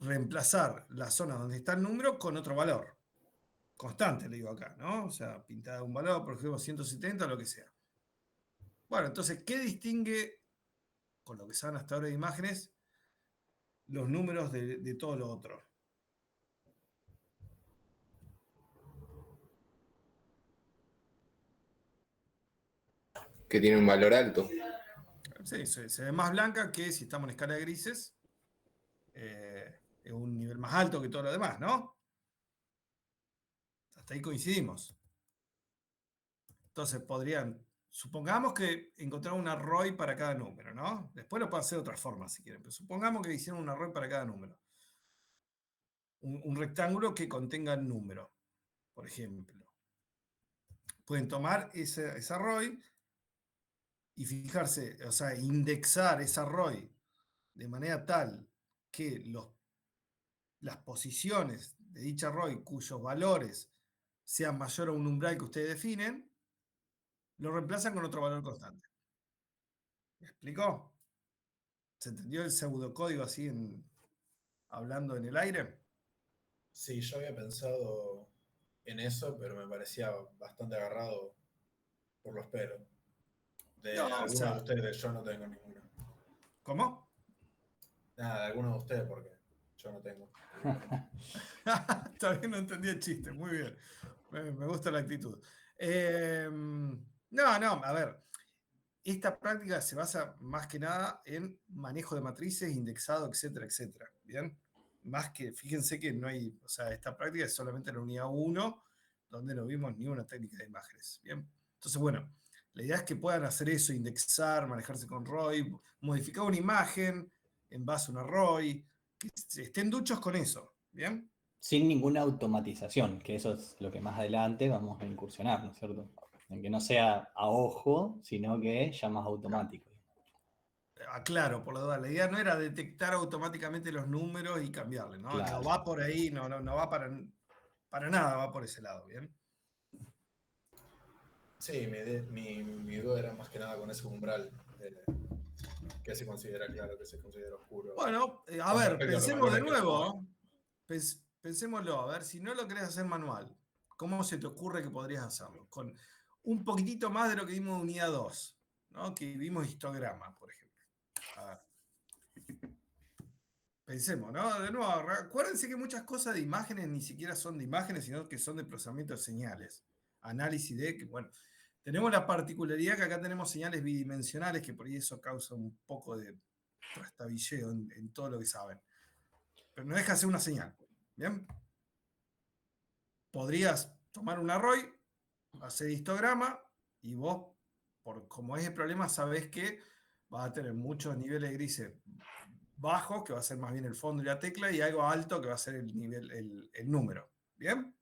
reemplazar la zona donde está el número con otro valor. Constante, le digo acá, ¿no? O sea, pintada un valor, por ejemplo, 170, lo que sea. Bueno, entonces, ¿qué distingue, con lo que saben hasta ahora de imágenes, los números de todo lo otro? Que tiene un valor alto. Sí, se ve más blanca que si estamos en escala de grises, es un nivel más alto que todo lo demás, ¿no? Hasta ahí coincidimos. Entonces supongamos que encontraron una ROI para cada número, ¿no? Después lo pueden hacer de otra forma si quieren, pero supongamos que hicieron una ROI para cada número. Un rectángulo que contenga el número, por ejemplo. Pueden tomar esa ROI y fijarse, o sea, indexar esa ROI de manera tal que las posiciones de dicha ROI cuyos valores sean mayor a un umbral que ustedes definen, lo reemplazan con otro valor constante. ¿Me explicó? ¿Se entendió el pseudocódigo así hablando en el aire? Sí, yo había pensado en eso, pero me parecía bastante agarrado por los pelos. De No, o algunos de sea, ustedes, yo no tengo ninguno. ¿cómo? Nada, de algunos de ustedes, porque yo no tengo, evidentemente. Todavía no entendí el chiste, muy bien. Me gusta la actitud. No, a ver, esta práctica se basa más que nada en manejo de matrices, indexado, etcétera, etcétera. ¿Bien? Más que, fíjense que no hay, o sea, esta práctica es solamente la unidad 1, donde no vimos ni una técnica de imágenes. ¿Bien? Entonces, bueno, la idea es que puedan hacer eso, indexar, manejarse con ROI, modificar una imagen en base a una ROI, que estén duchos con eso. ¿Bien? Sin ninguna automatización, que eso es lo que más adelante vamos a incursionar, ¿no es cierto? En que no sea a ojo, sino que ya más automático. Aclaro, por la duda, la idea no era detectar automáticamente los números y cambiarle, ¿no? No Claro. va por ahí, no va para nada, va por ese lado, ¿bien? Sí, mi duda era más que nada con ese umbral. ¿Qué se considera claro, qué se considera oscuro? Bueno, a Con ver, respecto a los pensemos de valores que nuevo, toman. pensémoslo, a ver, si no lo querés hacer manual, ¿cómo se te ocurre que podrías hacerlo? Con un poquitito más de lo que vimos en unidad 2, ¿no? Que vimos histograma, por ejemplo. A ver. Pensemos, ¿no? De nuevo, acuérdense que muchas cosas de imágenes ni siquiera son de imágenes, sino que son de procesamiento de señales. Análisis de, que bueno, tenemos la particularidad que acá tenemos señales bidimensionales, que por ahí eso causa un poco de trastabilleo en todo lo que saben. Pero no deja de ser una señal. ¿Bien? Podrías tomar una ROI, hacer histograma, y vos, como es el problema, sabés que vas a tener muchos niveles de grises bajos, que va a ser más bien el fondo y la tecla, y algo alto, que va a ser el nivel, el número. ¿Bien?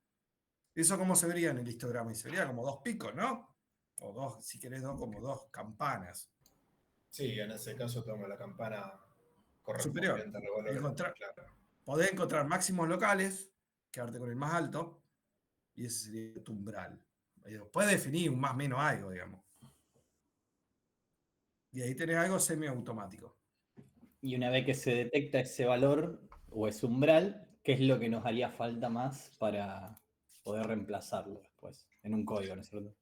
¿Eso cómo se vería en el histograma? Y se vería como dos picos, ¿no? O dos, si querés, como dos campanas. Sí, en ese caso tomo la campana Superior. correspondiente a los valores, claro. Podés encontrar máximos locales, quedarte con el más alto, y ese sería tu umbral. Puedes definir un más menos algo, digamos. Y ahí tenés algo semiautomático. Y una vez que se detecta ese valor o ese umbral, ¿qué es lo que nos haría falta más para poder reemplazarlo después en un código, ¿no es cierto?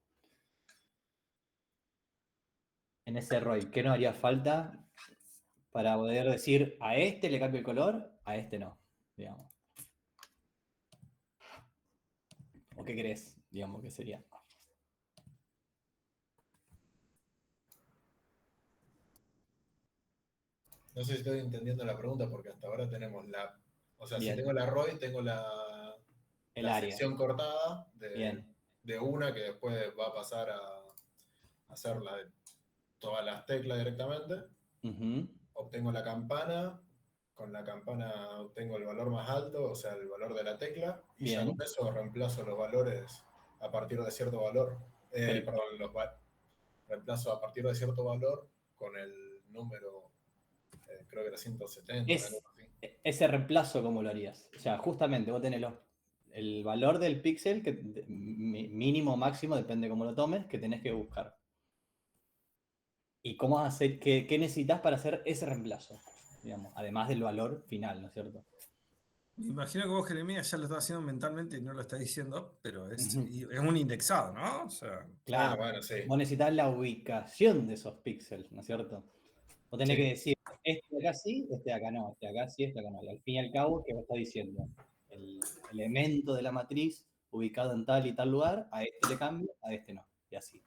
En ese ROI, ¿qué nos haría falta para poder decir a este le cambio el color, a este no, digamos? ¿O qué crees, digamos, que sería? No sé si estoy entendiendo la pregunta porque hasta ahora tenemos o sea, si Bien, tengo la ROI, tengo el la área. sección cortada Bien. de una que después va a pasar a hacer la de todas las teclas directamente. Uh-huh. Obtengo la campana, con la campana obtengo el valor más alto, o sea, el valor de la tecla, y ya con Bien. eso reemplazo los valores a partir de cierto valor. Perdón, reemplazo a partir de cierto valor con el número, creo que era 170, algo así. Ese reemplazo, ¿cómo lo harías? O sea, justamente vos tenés el valor del píxel, que mínimo o máximo, depende cómo lo tomes, que tenés que buscar. ¿Y cómo hacer, qué necesitas para hacer ese reemplazo? Digamos, además del valor final, ¿no es cierto? Me imagino que vos, Jeremías, ya lo estás haciendo mentalmente y no lo estás diciendo, pero es Ujú. un indexado, ¿no? O sea, Claro, Bueno, sí. vos necesitas la ubicación de esos píxeles, ¿no es cierto? Vos tenés Sí. que decir, este de acá sí, este de acá no, este de acá sí, este de acá no. Y al fin y al cabo, ¿qué vos estás diciendo? El elemento de la matriz ubicado en tal y tal lugar, a este le cambio, a este no. Y así.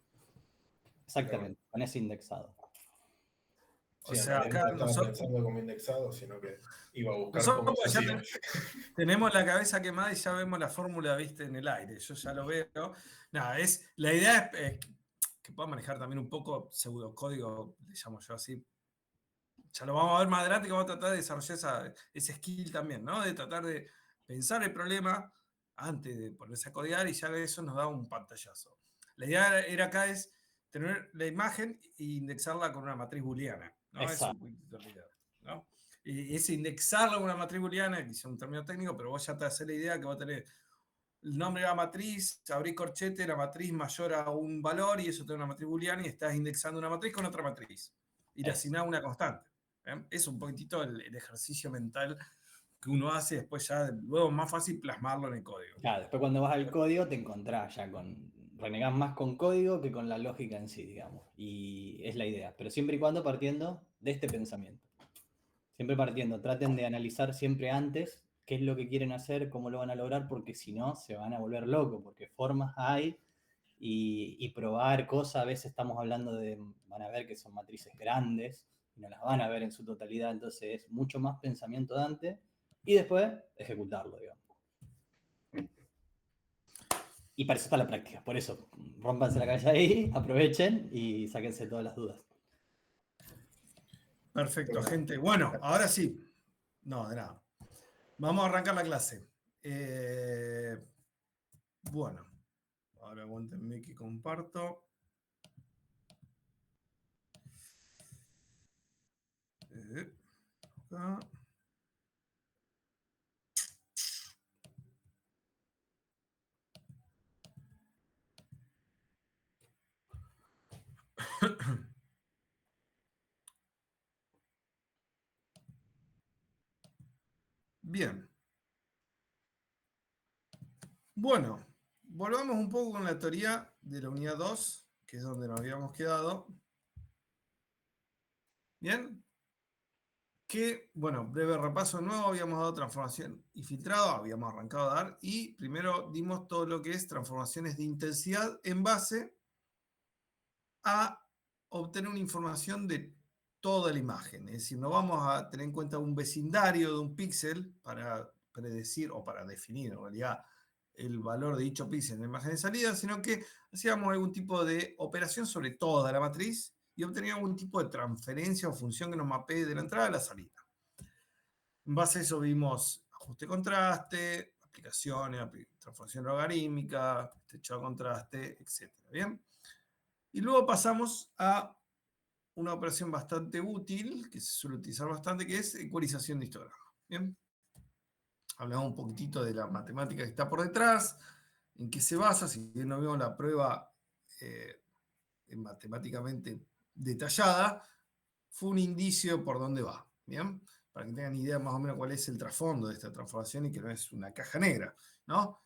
Exactamente, con ese indexado. o Sí, en sea, realidad acá no lo estaba nosotros, pensando como indexado, sino que iba a buscar nosotros cómo se pues, ya hacía. tenemos la cabeza quemada y ya vemos la fórmula, viste, en el aire. Yo ya lo veo. Nada, la idea es que pueda manejar también un poco pseudocódigo, le llamo yo así. Ya lo vamos a ver más adelante, que vamos a tratar de desarrollar ese skill también, ¿no? De tratar de pensar el problema antes de ponerse a codear y ya eso nos da un pantallazo. La idea era acá es tener la imagen e indexarla con una matriz booleana, ¿no? Es un Exacto. poquito la idea, ¿no? Y es indexarla con una matriz booleana, que es un término técnico, pero vos ya te haces la idea que vos tenés el nombre de la matriz, abrir corchete, la matriz mayor a un valor y eso te da una matriz booleana y estás indexando una matriz con otra matriz. Y le Eso. asignás una constante. Es un poquitito el ejercicio mental que uno hace, después ya luego es más fácil plasmarlo en el código. Claro, después cuando vas al código te encontrás ya con, renegás más con código que con la lógica en sí, digamos. Y es la idea, pero siempre y cuando partiendo de este pensamiento. Siempre partiendo, traten de analizar siempre antes qué es lo que quieren hacer, cómo lo van a lograr, porque si no se van a volver locos, porque formas hay y probar cosas, a veces estamos hablando de, van a ver que son matrices grandes y no las van a ver en su totalidad, entonces es mucho más pensamiento de antes y después ejecutarlo, digamos. Y para eso está la práctica, por eso, rómpanse la cabeza ahí, aprovechen y sáquense todas las dudas. Perfecto, Bueno, gente. Bueno, ahora sí. No, de nada. Vamos a arrancar la clase. Bueno, ahora aguántenme que comparto. Acá. Bien. Bueno, volvamos un poco con la teoría de la unidad 2, que es donde nos habíamos quedado. Bien. Que, bueno, breve repaso nuevo, habíamos dado transformación y filtrado, habíamos arrancado a dar, y primero dimos todo lo que es transformaciones de intensidad en base a obtener una información de toda la imagen. Es decir, no vamos a tener en cuenta un vecindario de un píxel para predecir o para definir en realidad el valor de dicho píxel en la imagen de salida, sino que hacíamos algún tipo de operación sobre toda la matriz y obteníamos algún tipo de transferencia o función que nos mapee de la entrada a la salida. En base a eso vimos ajuste de contraste, aplicaciones, transformación logarítmica, techado de contraste, etc. ¿Bien? Y luego pasamos a una operación bastante útil, que se suele utilizar bastante, que es ecualización de histograma. ¿Bien? Hablamos un poquitito de la matemática que está por detrás, en qué se basa, si bien no vimos la prueba matemáticamente detallada, fue un indicio por dónde va. ¿Bien? Para que tengan idea más o menos cuál es el trasfondo de esta transformación y que no es una caja negra, ¿no?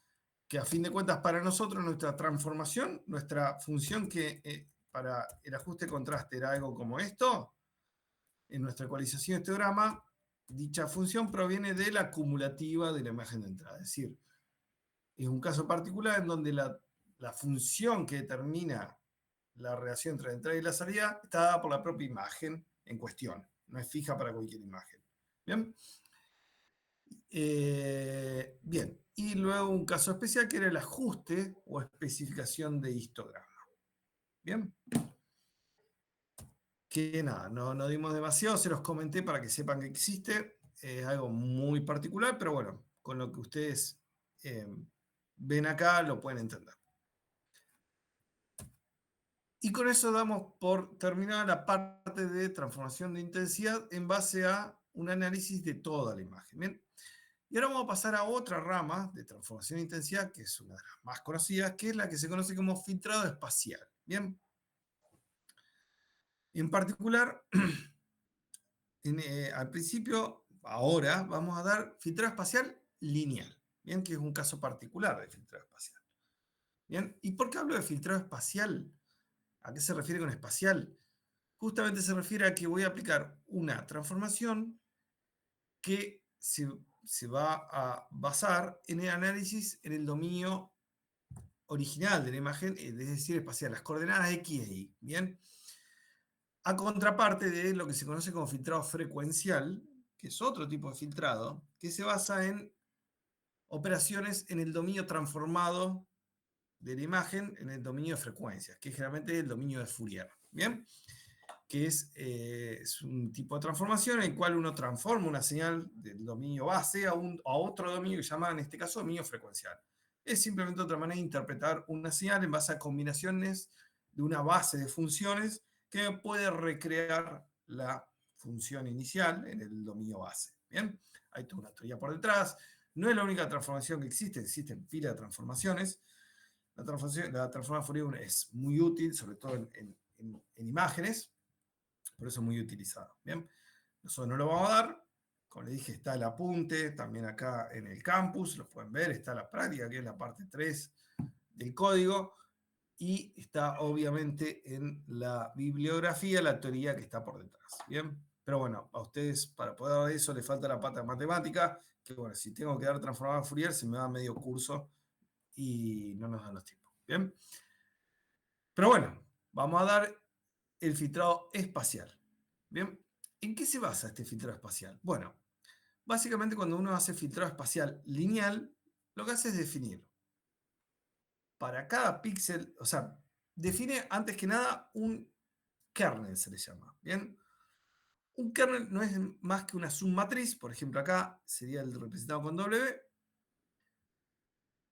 Que a fin de cuentas para nosotros nuestra transformación, nuestra función que para el ajuste de contraste era algo como esto, en nuestra ecualización de histograma, dicha función proviene de la acumulativa de la imagen de entrada. Es decir, es un caso particular en donde la función que determina la relación entre la entrada y la salida está dada por la propia imagen en cuestión. No es fija para cualquier imagen. ¿Bien? Bien. Y luego un caso especial que era el ajuste o especificación de histograma. Bien. Que nada, no dimos demasiado, se los comenté para que sepan que existe. Es algo muy particular, pero bueno, con lo que ustedes ven acá lo pueden entender. Y con eso damos por terminada la parte de transformación de intensidad en base a un análisis de toda la imagen. Bien. Y ahora vamos a pasar a otra rama de transformación de intensidad, que es una de las más conocidas, que es la que se conoce como filtrado espacial. Bien. En particular, al principio, ahora, vamos a dar filtrado espacial lineal, ¿bien? Que es un caso particular de filtrado espacial. ¿Bien? ¿Y por qué hablo de filtrado espacial? ¿A qué se refiere con espacial? Justamente se refiere a que voy a aplicar una transformación que se va a basar en el análisis en el dominio original de la imagen, es decir, espacial, las coordenadas X e Y. ¿Bien? A contraparte de lo que se conoce como filtrado frecuencial, que es otro tipo de filtrado, que se basa en operaciones en el dominio transformado de la imagen en el dominio de frecuencias, que es generalmente el dominio de Fourier. ¿Bien? Que es un tipo de transformación en el cual uno transforma una señal del dominio base a otro dominio que se llama, en este caso, dominio frecuencial. Es simplemente otra manera de interpretar una señal en base a combinaciones de una base de funciones que puede recrear la función inicial en el dominio base. ¿Bien? Hay toda una teoría por detrás. No es la única transformación que existe, existen pilas de transformaciones. La transformación Fourier es muy útil, sobre todo en imágenes, por eso es muy utilizado. Bien, nosotros no lo vamos a dar. Como les dije, está el apunte, también acá en el campus, lo pueden ver, está la práctica, que es la parte 3 del código, y está obviamente en la bibliografía, la teoría que está por detrás. Bien, pero bueno, a ustedes para poder dar eso les falta la pata de matemática, que bueno, si tengo que dar transformada Fourier, se me da medio curso y no nos dan los tiempos. Bien, pero bueno, vamos a dar el filtrado espacial. Bien, ¿en qué se basa este filtrado espacial? Bueno, básicamente cuando uno hace filtrado espacial lineal, lo que hace es definir para cada píxel, o sea, define antes que nada un kernel, se le llama. Bien, un kernel no es más que una submatriz, por ejemplo acá sería el representado con W,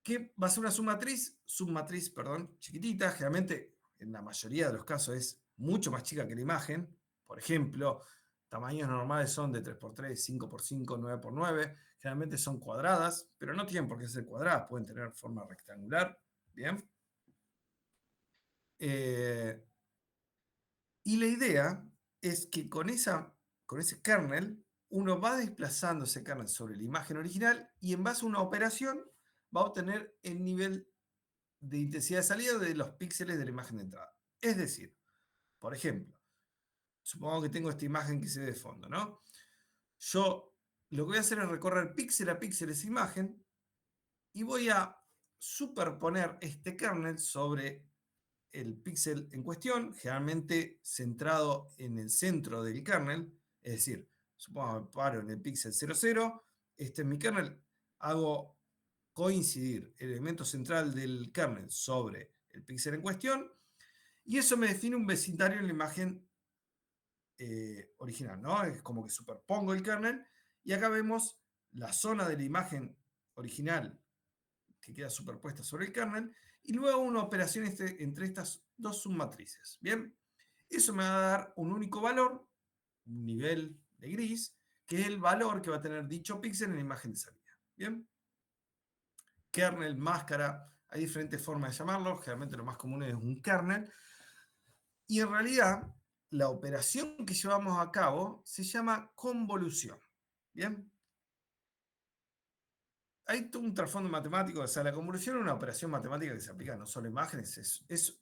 que va a ser una submatriz, perdón, chiquitita, generalmente en la mayoría de los casos es mucho más chica que la imagen. Por ejemplo, tamaños normales son de 3x3, 5x5, 9x9, generalmente son cuadradas, pero no tienen por qué ser cuadradas, pueden tener forma rectangular. Bien. Y la idea es que con ese kernel, uno va desplazando ese kernel sobre la imagen original y en base a una operación va a obtener el nivel de intensidad de salida de los píxeles de la imagen de entrada. Es decir, por ejemplo, supongo que tengo esta imagen que se ve de fondo, ¿no? Yo lo que voy a hacer es recorrer píxel a píxel esa imagen y voy a superponer este kernel sobre el píxel en cuestión, generalmente centrado en el centro del kernel, es decir, supongo que paro en el píxel 00, este es mi kernel, hago coincidir el elemento central del kernel sobre el píxel en cuestión, y eso me define un vecindario en la imagen original, ¿no? Es como que superpongo el kernel, y acá vemos la zona de la imagen original que queda superpuesta sobre el kernel, y luego una operación entre estas dos submatrices. Bien, eso me va a dar un único valor, un nivel de gris, que es el valor que va a tener dicho píxel en la imagen de salida. Bien, kernel, máscara, hay diferentes formas de llamarlo, generalmente lo más común es un kernel, y en realidad la operación que llevamos a cabo se llama convolución. Bien, hay todo un trasfondo matemático, o sea, la convolución es una operación matemática que se aplica no solo a imágenes, es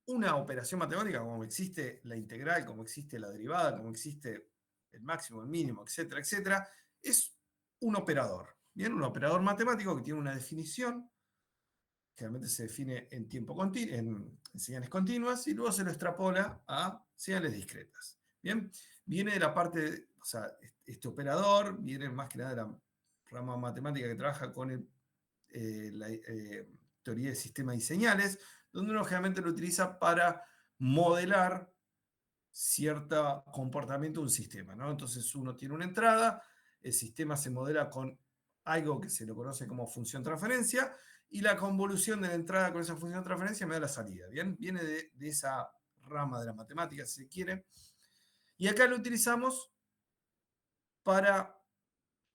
una operación matemática como existe la integral, como existe la derivada, como existe el máximo, el mínimo, etcétera, etcétera. Es un operador, ¿bien? Un operador matemático que tiene una definición, generalmente se define en tiempo continuo, en señales continuas, y luego se lo extrapola a señales discretas. ¿Bien? Viene de la parte, o sea, este operador viene más que nada de la rama matemática que trabaja con la teoría de sistemas y señales, donde uno generalmente lo utiliza para modelar cierto comportamiento de un sistema, ¿no? Entonces uno tiene una entrada, el sistema se modela con algo que se lo conoce como función transferencia, y la convolución de la entrada con esa función transferencia me da la salida, ¿bien? Viene de esa rama de la matemática, si se quiere. Y acá lo utilizamos para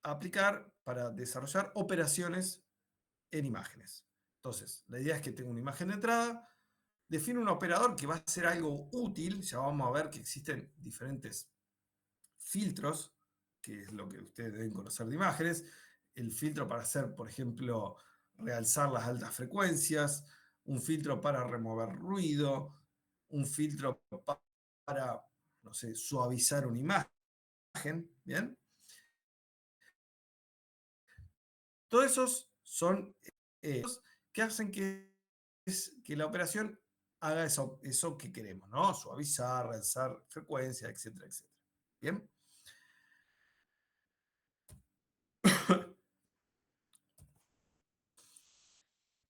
aplicar, para desarrollar operaciones en imágenes. Entonces, la idea es que tengo una imagen de entrada, defino un operador que va a ser algo útil, ya vamos a ver que existen diferentes filtros, que es lo que ustedes deben conocer de imágenes. el filtro para hacer, por ejemplo, realzar las altas frecuencias, un filtro para remover ruido, un filtro para, no sé, suavizar una imagen, ¿bien? Todos esos son que hacen que la operación haga eso que queremos, ¿no? Suavizar, realzar frecuencia, etcétera, etcétera. ¿Bien?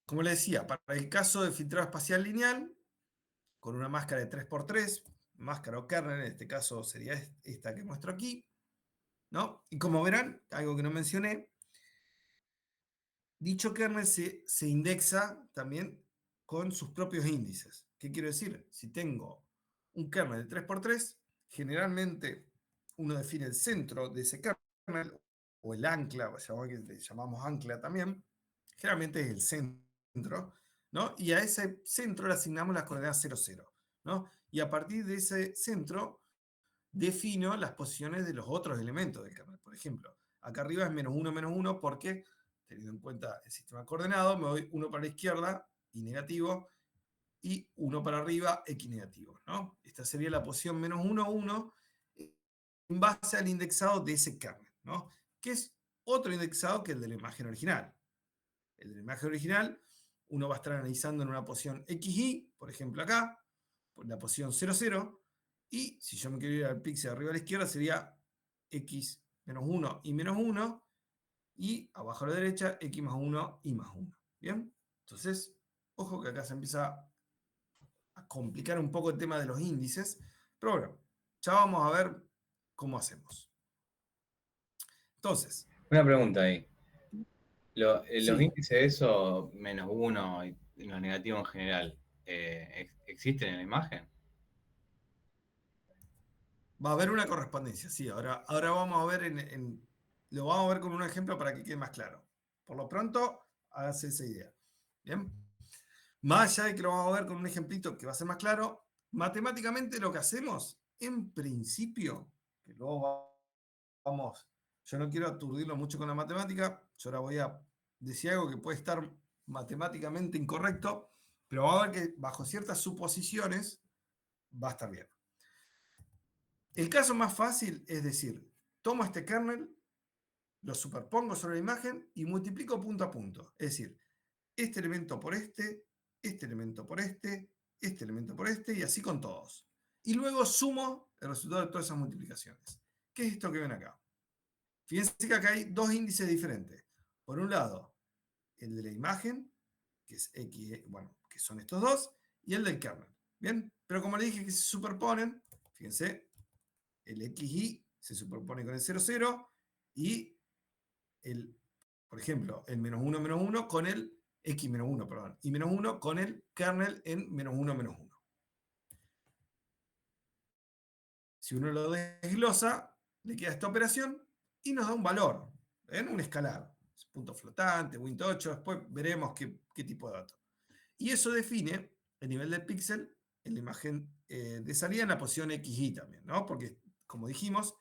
Como les decía, para el caso de filtrado espacial lineal, con una máscara de 3x3, máscara o kernel, en este caso sería esta que muestro aquí, ¿no? Y como verán, algo que no mencioné, dicho kernel se indexa también con sus propios índices. ¿Qué quiero decir? Si tengo un kernel de 3x3, generalmente uno define el centro de ese kernel, o el ancla, que le llamamos ancla también, generalmente es el centro, ¿no? Y a ese centro le asignamos las coordenadas 0, 0, ¿no? Y a partir de ese centro defino las posiciones de los otros elementos del kernel. Por ejemplo, acá arriba es -1, -1, porque, teniendo en cuenta el sistema coordenado, me doy 1 para la izquierda, y negativo, y 1 para arriba, x negativo, ¿no? Esta sería la posición -1, 1, en base al indexado de ese kernel, ¿no? Que es otro indexado que el de la imagen original. El de la imagen original, uno va a estar analizando en una posición XY, por ejemplo acá, la posición 0, 0, y si yo me quiero ir al píxel arriba a la izquierda, sería x menos 1 y menos 1, y abajo a la derecha, x más 1 y más 1. ¿Bien? Entonces, ojo que acá se empieza a complicar un poco el tema de los índices, pero bueno, ya vamos a ver cómo hacemos. Entonces, Una pregunta ahí. Los sí, índices de eso, -1 y los negativos en general, ¿existen en la imagen? va a haber una correspondencia, sí. Ahora vamos a ver lo vamos a ver con un ejemplo para que quede más claro. Por lo pronto, hágase esa idea. ¿Bien? Más allá de que lo vamos a ver con un ejemplito que va a ser más claro, matemáticamente lo que hacemos, en principio, que luego vamos, yo no quiero aturdirlo mucho con la matemática, yo ahora voy a decir algo que puede estar matemáticamente incorrecto, pero vamos a ver que bajo ciertas suposiciones va a estar bien. El caso más fácil es decir, tomo este kernel, lo superpongo sobre la imagen y multiplico punto a punto. Es decir, este elemento por este elemento por este elemento por este, y así con todos. Y luego sumo el resultado de todas esas multiplicaciones. ¿Qué es esto que ven acá? Fíjense que acá hay dos índices diferentes. Por un lado, el de la imagen, que es X, bueno, que son estos dos, y el del kernel. ¿Bien? Pero como le dije que se superponen, fíjense, el XY se superpone con el 0, 0, y por ejemplo, el -1, -1 con el x-1, perdón, y -1 con el kernel en -1, -1. Si uno lo desglosa, le queda esta operación y nos da un valor, en un escalar, punto flotante, Win8, después veremos qué tipo de dato. Y eso define el nivel del píxel en la imagen de salida en la posición XY también, ¿no? Porque, como dijimos,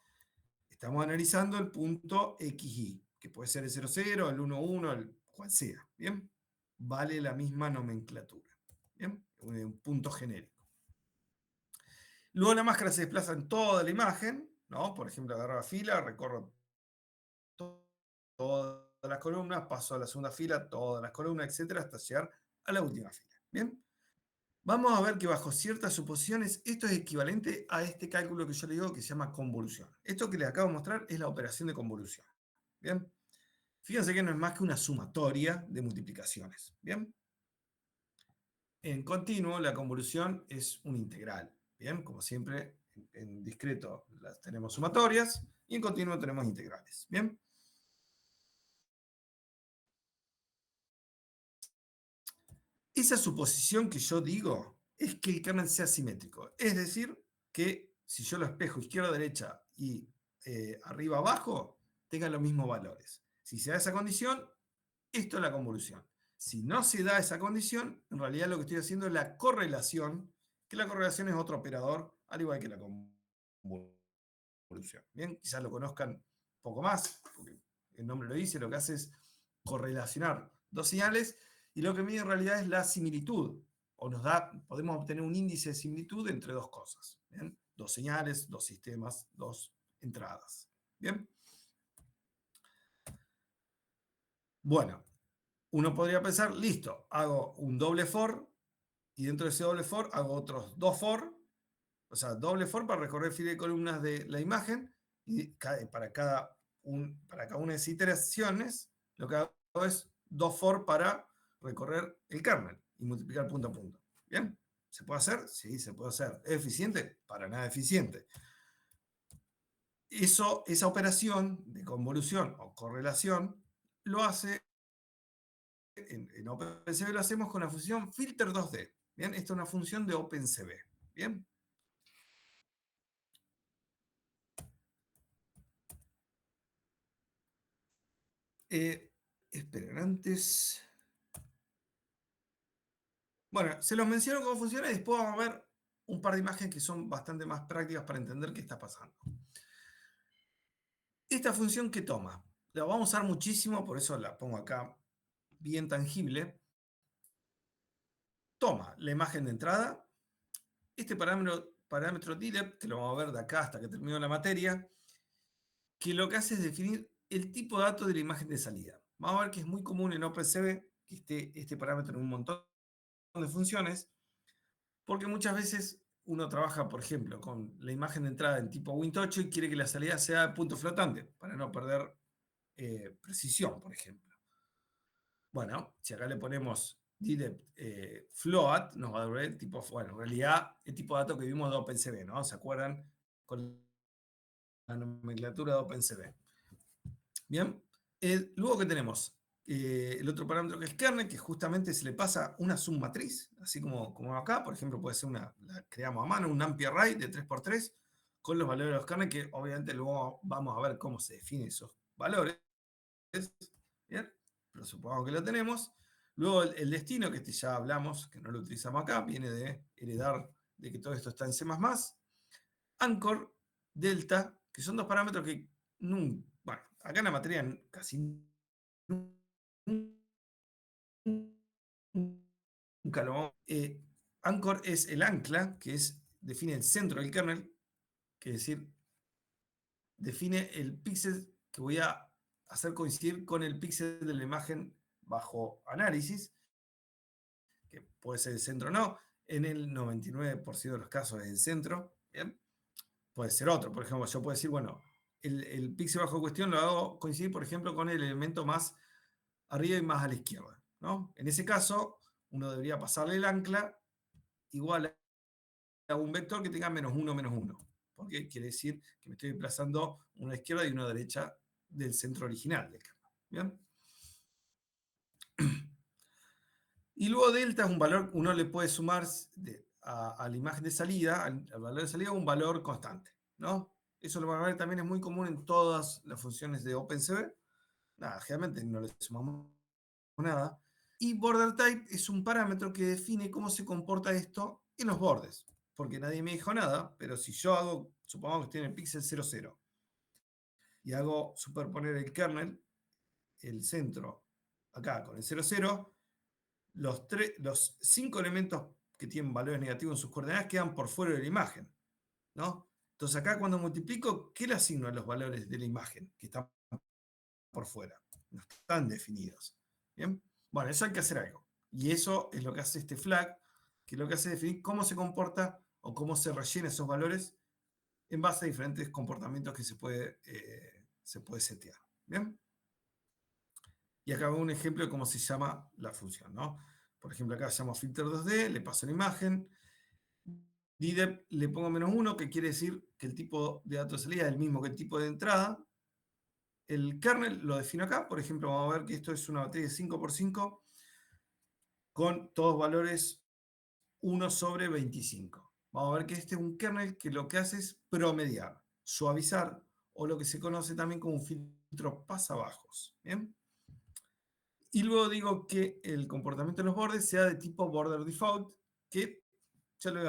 estamos analizando el punto XY, que puede ser el 0, 0, el 1, 1, el cual sea, ¿bien? Vale la misma nomenclatura, ¿bien? Un punto genérico. Luego la máscara se desplaza en toda la imagen, ¿no? Por ejemplo, agarro la fila, recorro todas las columnas, paso a la segunda fila, todas las columnas, etcétera, hasta llegar a la última fila, ¿bien? Vamos a ver que bajo ciertas suposiciones esto es equivalente a este cálculo que yo le digo que se llama convolución. Esto que les acabo de mostrar es la operación de convolución. ¿Bien? Fíjense que no es más que una sumatoria de multiplicaciones. ¿Bien? En continuo la convolución es un integral. ¿Bien? Como siempre, en discreto las tenemos sumatorias y en continuo tenemos integrales. ¿Bien? Esa suposición que yo digo es que el kernel sea simétrico. Es decir, que si yo lo espejo izquierda-derecha y arriba-abajo, tengan los mismos valores. Si se da esa condición, esto es la convolución. Si no se da esa condición, en realidad lo que estoy haciendo es la correlación, que la correlación es otro operador, al igual que la convolución. Bien, quizás lo conozcan un poco más, porque el nombre lo dice, lo que hace es correlacionar dos señales y lo que mide en realidad es la similitud, o podemos obtener un índice de similitud entre dos cosas. ¿Bien? Dos señales, dos sistemas, dos entradas. ¿Bien? Bueno, uno podría pensar, listo, hago un doble for y dentro de ese doble for hago otros dos for, o sea, doble for para recorrer fila y columnas de la imagen y para cada una de esas iteraciones lo que hago es dos for para recorrer el kernel y multiplicar punto a punto. ¿Bien? ¿Se puede hacer? Sí, se puede hacer. ¿Es eficiente? Para nada eficiente. Esa operación de convolución o correlación lo hace en OpenCV, lo hacemos con la función filter2D. ¿Bien? Esta es una función de OpenCV. ¿Bien? Esperen, antes... Bueno, se los menciono cómo funciona y después vamos a ver un par de imágenes que son bastante más prácticas para entender qué está pasando. Esta función que toma, la vamos a usar muchísimo, por eso la pongo acá bien tangible. Toma la imagen de entrada, este parámetro DDEP, que lo vamos a ver de acá hasta que termino la materia, que lo que hace es definir el tipo de datos de la imagen de salida. Vamos a ver que es muy común en OpenCV que esté este parámetro en un montón de funciones, porque muchas veces uno trabaja, por ejemplo, con la imagen de entrada en tipo Win8 y quiere que la salida sea punto flotante, para no perder precisión, por ejemplo. Bueno, si acá le ponemos DDEP float, nos va a dar el tipo, bueno, en realidad el tipo de datos que vimos de OpenCV, ¿no? ¿Se acuerdan? Con la nomenclatura de OpenCV. Bien, luego que tenemos el otro parámetro que es kernel, que justamente se le pasa una submatriz, así como acá, por ejemplo, puede ser la creamos a mano, un ampli array de 3x3 con los valores de los kernel, que obviamente luego vamos a ver cómo se definen esos valores. Bien, pero supongamos que lo tenemos. Luego el destino, que ya hablamos, que no lo utilizamos acá, viene de heredar de que todo esto está en C++. Anchor, delta, que son dos parámetros que bueno, acá en la materia casi nunca lo vamos. Anchor es el ancla, que define el centro del kernel, que es decir, define el píxel que voy a hacer coincidir con el píxel de la imagen bajo análisis, que puede ser el centro o no. En el 99% de los casos es el centro. ¿Bien? Puede ser otro. Por ejemplo, yo puedo decir, bueno, el píxel bajo cuestión lo hago coincidir, por ejemplo, con el elemento más arriba y más a la izquierda, ¿no? En ese caso, uno debería pasarle el ancla igual a un vector que tenga -1, -1. Porque quiere decir que me estoy desplazando una izquierda y una derecha del centro original del kernel. ¿Bien? Y luego delta es un valor, uno le puede sumar a la imagen de salida, al valor de salida, un valor constante, ¿no? Eso lo van a ver también, es muy común en todas las funciones de OpenCV. Nada, generalmente no le sumamos nada. Y border type es un parámetro que define cómo se comporta esto en los bordes. Porque nadie me dijo nada, pero si yo hago, supongamos que tiene el píxel 00, y hago superponer el kernel, el centro, acá con el 00, los 5 elementos que tienen valores negativos en sus coordenadas quedan por fuera de la imagen, ¿no? Entonces acá cuando multiplico, ¿qué le asigno a los valores de la imagen que están por fuera? No están definidos. ¿Bien? Bueno, eso hay que hacer algo. Y eso es lo que hace este flag, que lo que hace es definir cómo se comporta o cómo se rellena esos valores en base a diferentes comportamientos que se puede setear. ¿Bien? Y acá veo un ejemplo de cómo se llama la función, ¿no? Por ejemplo, acá se llama filter2D, le paso la imagen, DDEP le pongo -1, que quiere decir que el tipo de datos de salida es el mismo que el tipo de entrada. El kernel lo defino acá, por ejemplo, vamos a ver que esto es una matriz de 5x5 con todos valores 1/25. Vamos a ver que este es un kernel que lo que hace es promediar, suavizar, o lo que se conoce también como un filtro pasabajos. ¿Bien? Y luego digo que el comportamiento de los bordes sea de tipo border default, que ya lo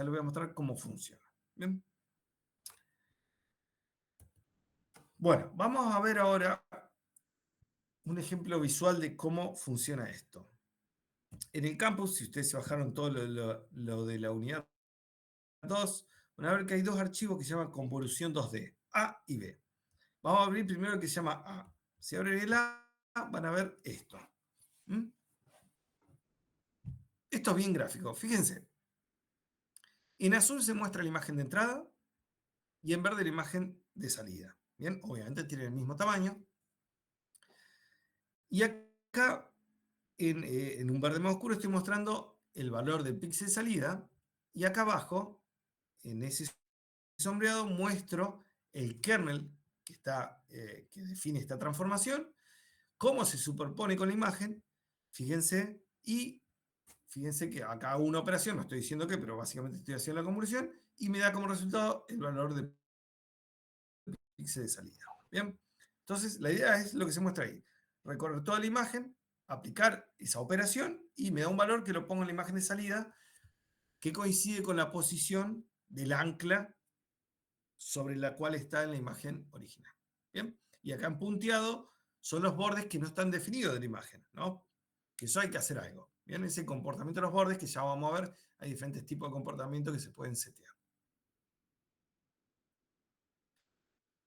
voy a mostrar cómo funciona. ¿Bien? Bueno, vamos a ver ahora un ejemplo visual de cómo funciona esto. En el campus, si ustedes se bajaron todo lo de la unidad 2, van a ver que hay dos archivos que se llaman convolución 2D, A y B. Vamos a abrir primero el que se llama A. Si abren el A, van a ver esto. ¿Mm? Esto es bien gráfico, fíjense. En azul se muestra la imagen de entrada y en verde la imagen de salida. Bien, obviamente tienen el mismo tamaño. Y acá, en un verde más oscuro, estoy mostrando el valor del píxel salida. Y acá abajo, en ese sombreado, muestro el kernel que define esta transformación, cómo se superpone con la imagen. Fíjense, y fíjense que acá hago una operación, no estoy diciendo qué, pero básicamente estoy haciendo la convolución, y me da como resultado el valor de píxel de salida. Bien, entonces la idea es lo que se muestra ahí: recorrer toda la imagen, aplicar esa operación y me da un valor que lo pongo en la imagen de salida que coincide con la posición del ancla sobre la cual está en la imagen original. Bien, y acá en punteado son los bordes que no están definidos de la imagen, ¿no? Que eso hay que hacer algo. Bien, ese comportamiento de los bordes, que ya vamos a ver, hay diferentes tipos de comportamientos que se pueden setear.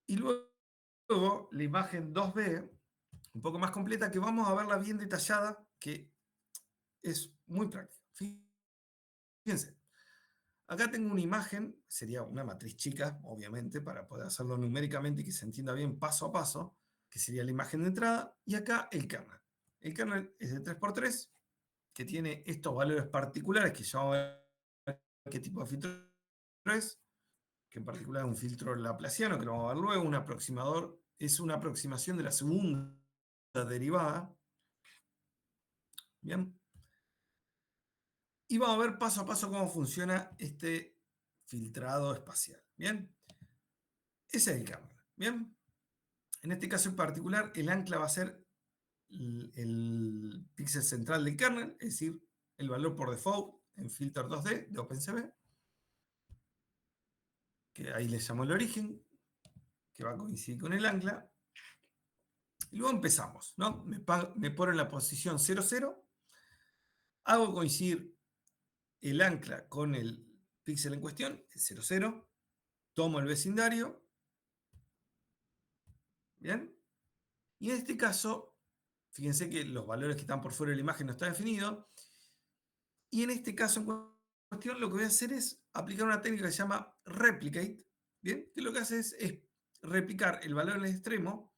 Y luego la imagen 2B, un poco más completa, que vamos a verla bien detallada, que es muy práctica. Fíjense, acá tengo una imagen, sería una matriz chica, obviamente, para poder hacerlo numéricamente y que se entienda bien paso a paso, que sería la imagen de entrada, y acá el kernel. El kernel es de 3×3, que tiene estos valores particulares, que ya vamos a ver qué tipo de filtro es, que en particular es un filtro laplaciano, que lo vamos a ver luego. Un aproximador es una aproximación de la segunda derivada. Bien. Y vamos a ver paso a paso cómo funciona este filtrado espacial. Bien. Ese es el kernel. Bien. En este caso en particular, el ancla va a ser el píxel central del kernel, es decir, el valor por default en filter 2D de OpenCV, que ahí le llamo el origen, que va a coincidir con el ancla. Y luego empezamos, ¿no? Me pone en la posición 0, 0, hago coincidir el ancla con el píxel en cuestión, el 0, 0, tomo el vecindario, ¿bien? Y en este caso, fíjense que los valores que están por fuera de la imagen no están definidos, y en este caso en cuestión lo que voy a hacer es aplicar una técnica que se llama replicate, ¿bien? Que lo que hace es replicar el valor en el extremo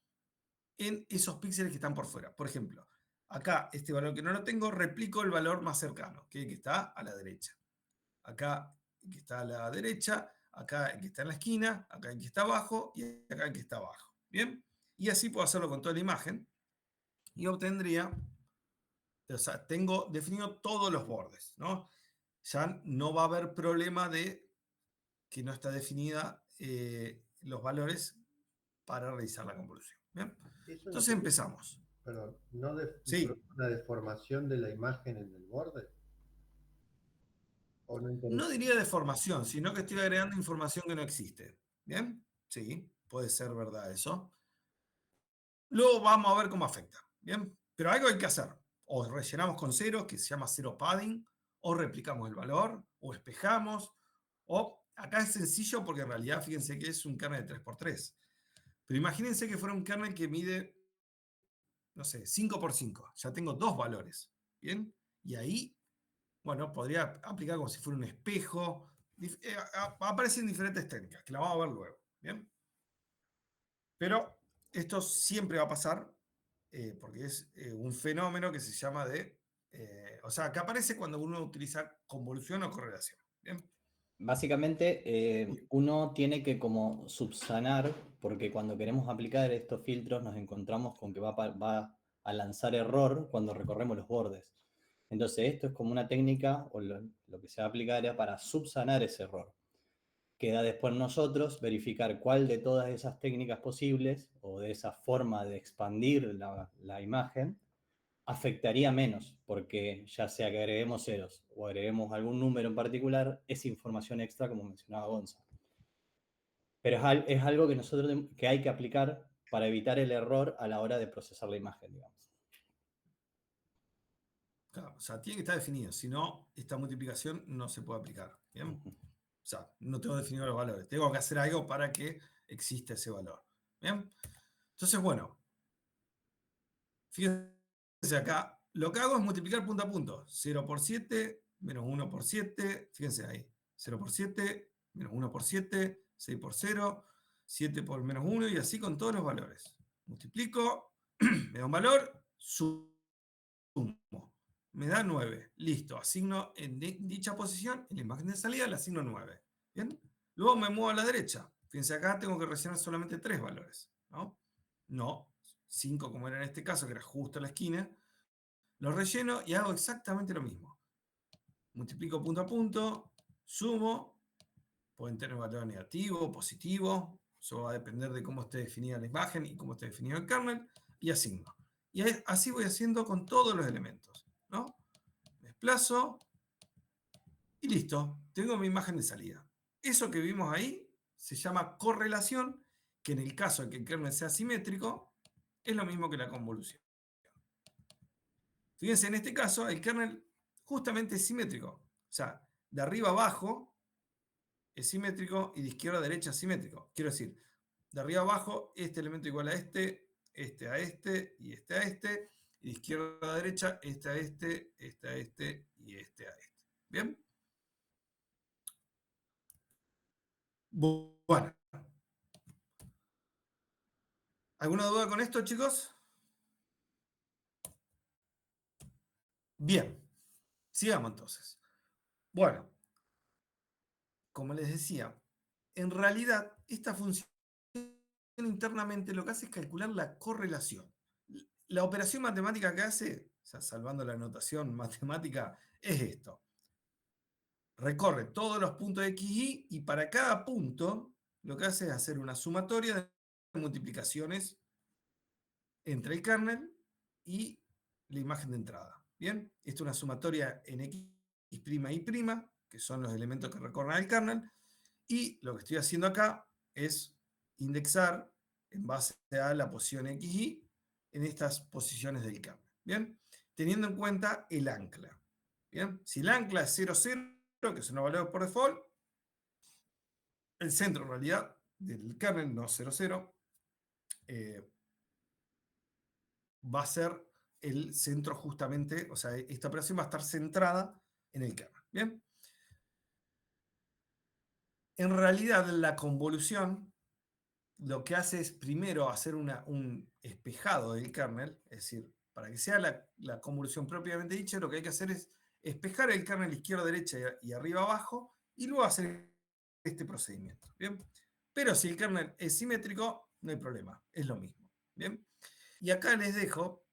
en esos píxeles que están por fuera. Por ejemplo, acá este valor que no lo tengo, replico el valor más cercano, que está a la derecha. Acá el que está a la derecha, acá el que está en la esquina, acá el que está abajo y acá el que está abajo. ¿Bien? Y así puedo hacerlo con toda la imagen y obtendría, o sea, tengo definido todos los bordes, ¿no? Ya no va a haber problema de que no está definida los valores para realizar la convolución. ¿Bien? Eso no Entonces tiene, empezamos. perdón, ¿no Sí. una deformación de la imagen en el borde? ¿O no No interesa? diría deformación, sino que estoy agregando información que no existe. ¿Bien? Sí, puede ser verdad eso. Luego vamos a ver cómo afecta. ¿Bien? Pero algo hay que hacer. O rellenamos con ceros, que se llama zero padding, o replicamos el valor, o espejamos, o acá es sencillo porque en realidad fíjense que es un kernel de 3×3. Pero imagínense que fuera un kernel que mide, no sé, 5×5. Ya tengo dos valores. ¿Bien? Y ahí, bueno, podría aplicar como si fuera un espejo. Aparecen diferentes técnicas, que la vamos a ver luego. ¿Bien? Pero esto siempre va a pasar, porque es un fenómeno que se llama o sea, que aparece cuando uno utiliza convolución o correlación. ¿Bien? Básicamente, uno tiene que como subsanar, porque cuando queremos aplicar estos filtros nos encontramos con que va a lanzar error cuando recorremos los bordes. Entonces esto es como una técnica, o lo que se va a aplicar era para subsanar ese error. Queda después nosotros verificar cuál de todas esas técnicas posibles, o de esa forma de expandir la imagen, afectaría menos, porque ya sea que agreguemos ceros o agreguemos algún número en particular, es información extra, como mencionaba Gonza. Pero es algo que nosotros que hay que aplicar para evitar el error a la hora de procesar la imagen, digamos. Claro, o sea, tiene que estar definido. Si no, esta multiplicación no se puede aplicar. ¿Bien? O sea, no tengo definido los valores. Tengo que hacer algo para que exista ese valor. ¿Bien? Entonces, bueno. Fíjense acá. Lo que hago es multiplicar punto a punto. 0 por 7, menos 1 por 7. Fíjense ahí. 0 por 7, menos 1 por 7, 6 por 0, 7 por menos 1 y así con todos los valores. Multiplico, me da un valor, sumo. Me da 9. Listo. Asigno en dicha posición, en la imagen de salida, le asigno 9. ¿Bien? Luego me muevo a la derecha. Fíjense acá, tengo que rellenar solamente 3 valores. No 5 como era en este caso, que era justo a la esquina. Lo relleno y hago exactamente lo mismo. Multiplico punto a punto, sumo. Pueden tener valor negativo, positivo. Eso va a depender de cómo esté definida la imagen y cómo esté definido el kernel. Y asigno. Y así voy haciendo con todos los elementos. ¿No? Desplazo y listo. Tengo mi imagen de salida. Eso que vimos ahí se llama correlación, que en el caso de que el kernel sea simétrico, es lo mismo que la convolución. Fíjense, en este caso, el kernel justamente es simétrico. O sea, de arriba a abajo es simétrico y de izquierda a derecha es simétrico. Quiero decir, de arriba a abajo, este elemento igual a este, este a este y este a este. Y de izquierda a derecha, este a este, este a este y este a este. ¿Bien? Bueno. ¿Alguna duda con esto, chicos? Bien. Sigamos entonces. Bueno. Como les decía, en realidad esta función internamente lo que hace es calcular la correlación. La operación matemática que hace, o sea, salvando la notación matemática, es esto. Recorre todos los puntos de x, y para cada punto lo que hace es hacer una sumatoria de multiplicaciones entre el kernel y la imagen de entrada. ¿Bien? Esto es una sumatoria en x', y', que son los elementos que recorren al kernel, y lo que estoy haciendo acá es indexar en base a la posición x, y en estas posiciones del kernel. ¿Bien? Teniendo en cuenta el ancla. ¿Bien? Si el ancla es 0, 0, que es una valor por default, el centro en realidad del kernel, no 0, 0, va a ser el centro justamente, o sea, esta operación va a estar centrada en el kernel. ¿Bien? En realidad, la convolución lo que hace es primero hacer un espejado del kernel, es decir, para que sea la convolución propiamente dicha, lo que hay que hacer es espejar el kernel izquierda, derecha y arriba, abajo, y luego hacer este procedimiento. ¿Bien? Pero si el kernel es simétrico, no hay problema, es lo mismo. ¿Bien? Y acá les dejo,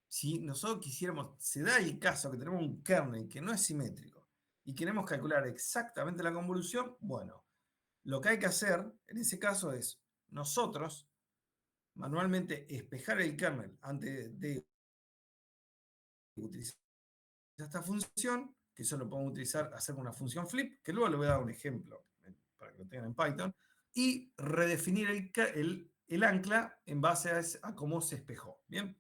si nosotros quisiéramos, se da el caso que tenemos un kernel que no es simétrico y queremos calcular exactamente la convolución, bueno, lo que hay que hacer en ese caso es nosotros manualmente espejar el kernel antes de utilizar esta función, que eso lo podemos utilizar, hacer una función flip, que luego le voy a dar un ejemplo para que lo tengan en Python, y redefinir el ancla en base a cómo se espejó. ¿Bien?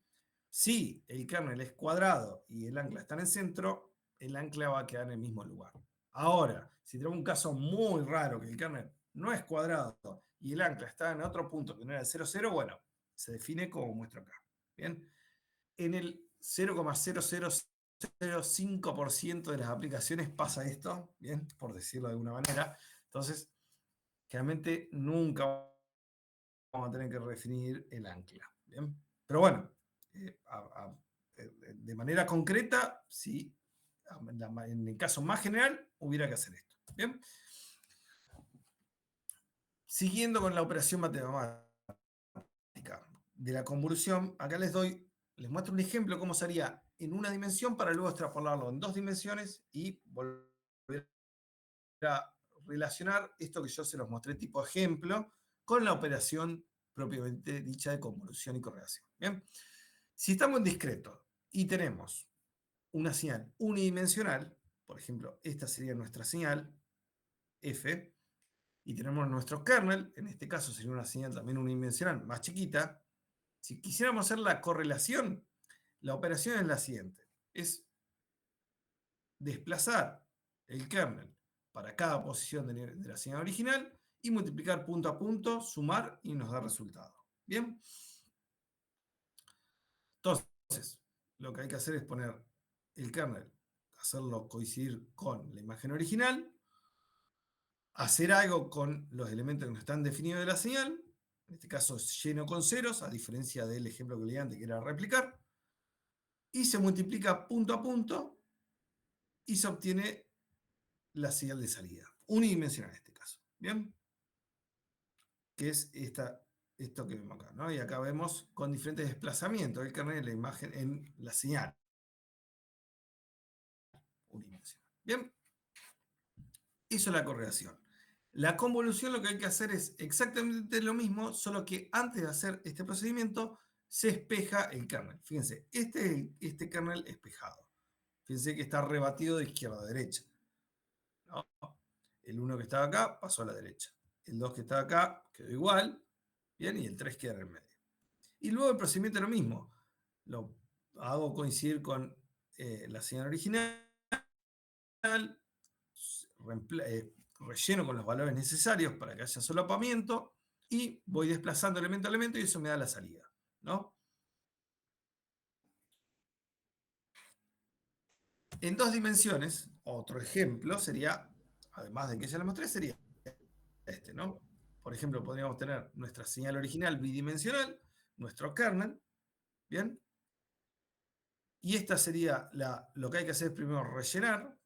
Si el kernel es cuadrado y el ancla está en el centro, el ancla va a quedar en el mismo lugar. Ahora, si tenemos un caso muy raro que el kernel no es cuadrado y el ancla está en otro punto que no era el 0, 0, bueno, se define como muestro acá. ¿Bien? En el 0,0005% de las aplicaciones pasa esto, ¿bien? Por decirlo de alguna manera. Entonces, realmente nunca vamos a tener que redefinir el ancla. ¿Bien? Pero bueno, de manera concreta, sí, en el caso más general, hubiera que hacer esto. ¿Bien? Siguiendo con la operación matemática de la convolución, acá les muestro un ejemplo de cómo sería en una dimensión para luego extrapolarlo en 2 dimensiones y volver a relacionar esto que yo se los mostré tipo ejemplo con la operación propiamente dicha de convolución y correlación. ¿Bien? Si estamos en discreto y tenemos una señal unidimensional, por ejemplo, esta sería nuestra señal f, y tenemos nuestro kernel, en este caso sería una señal también unidimensional más chiquita. Si quisiéramos hacer la correlación, la operación es la siguiente. Es desplazar el kernel para cada posición de la señal original y multiplicar punto a punto, sumar y nos da resultado. ¿Bien? Entonces, lo que hay que hacer es poner el kernel, hacerlo coincidir con la imagen original, hacer algo con los elementos que no están definidos de la señal, en este caso es lleno con ceros, a diferencia del ejemplo que leí antes que era replicar, y se multiplica punto a punto y se obtiene la señal de salida, unidimensional en este caso. ¿Bien? Que es esto que vemos acá, ¿no? Y acá vemos con diferentes desplazamientos del kernel en la imagen, en la señal unidimensional. ¿Bien? Eso es la correlación. La convolución lo que hay que hacer es exactamente lo mismo, solo que antes de hacer este procedimiento se espeja el kernel. Fíjense, este kernel espejado. Fíjense que está rebatido de izquierda a derecha, ¿no? El 1 que estaba acá pasó a la derecha. El 2 que estaba acá quedó igual. Bien, y el 3 queda en el medio. Y luego el procedimiento es lo mismo. Lo hago coincidir con la señal original, relleno con los valores necesarios para que haya solapamiento y voy desplazando elemento a elemento y eso me da la salida, ¿no? En 2 dimensiones, otro ejemplo sería, además de que ya lo mostré, sería este, ¿no? Por ejemplo, podríamos tener nuestra señal original bidimensional, nuestro kernel, ¿bien? Y esta sería lo que hay que hacer es primero rellenar,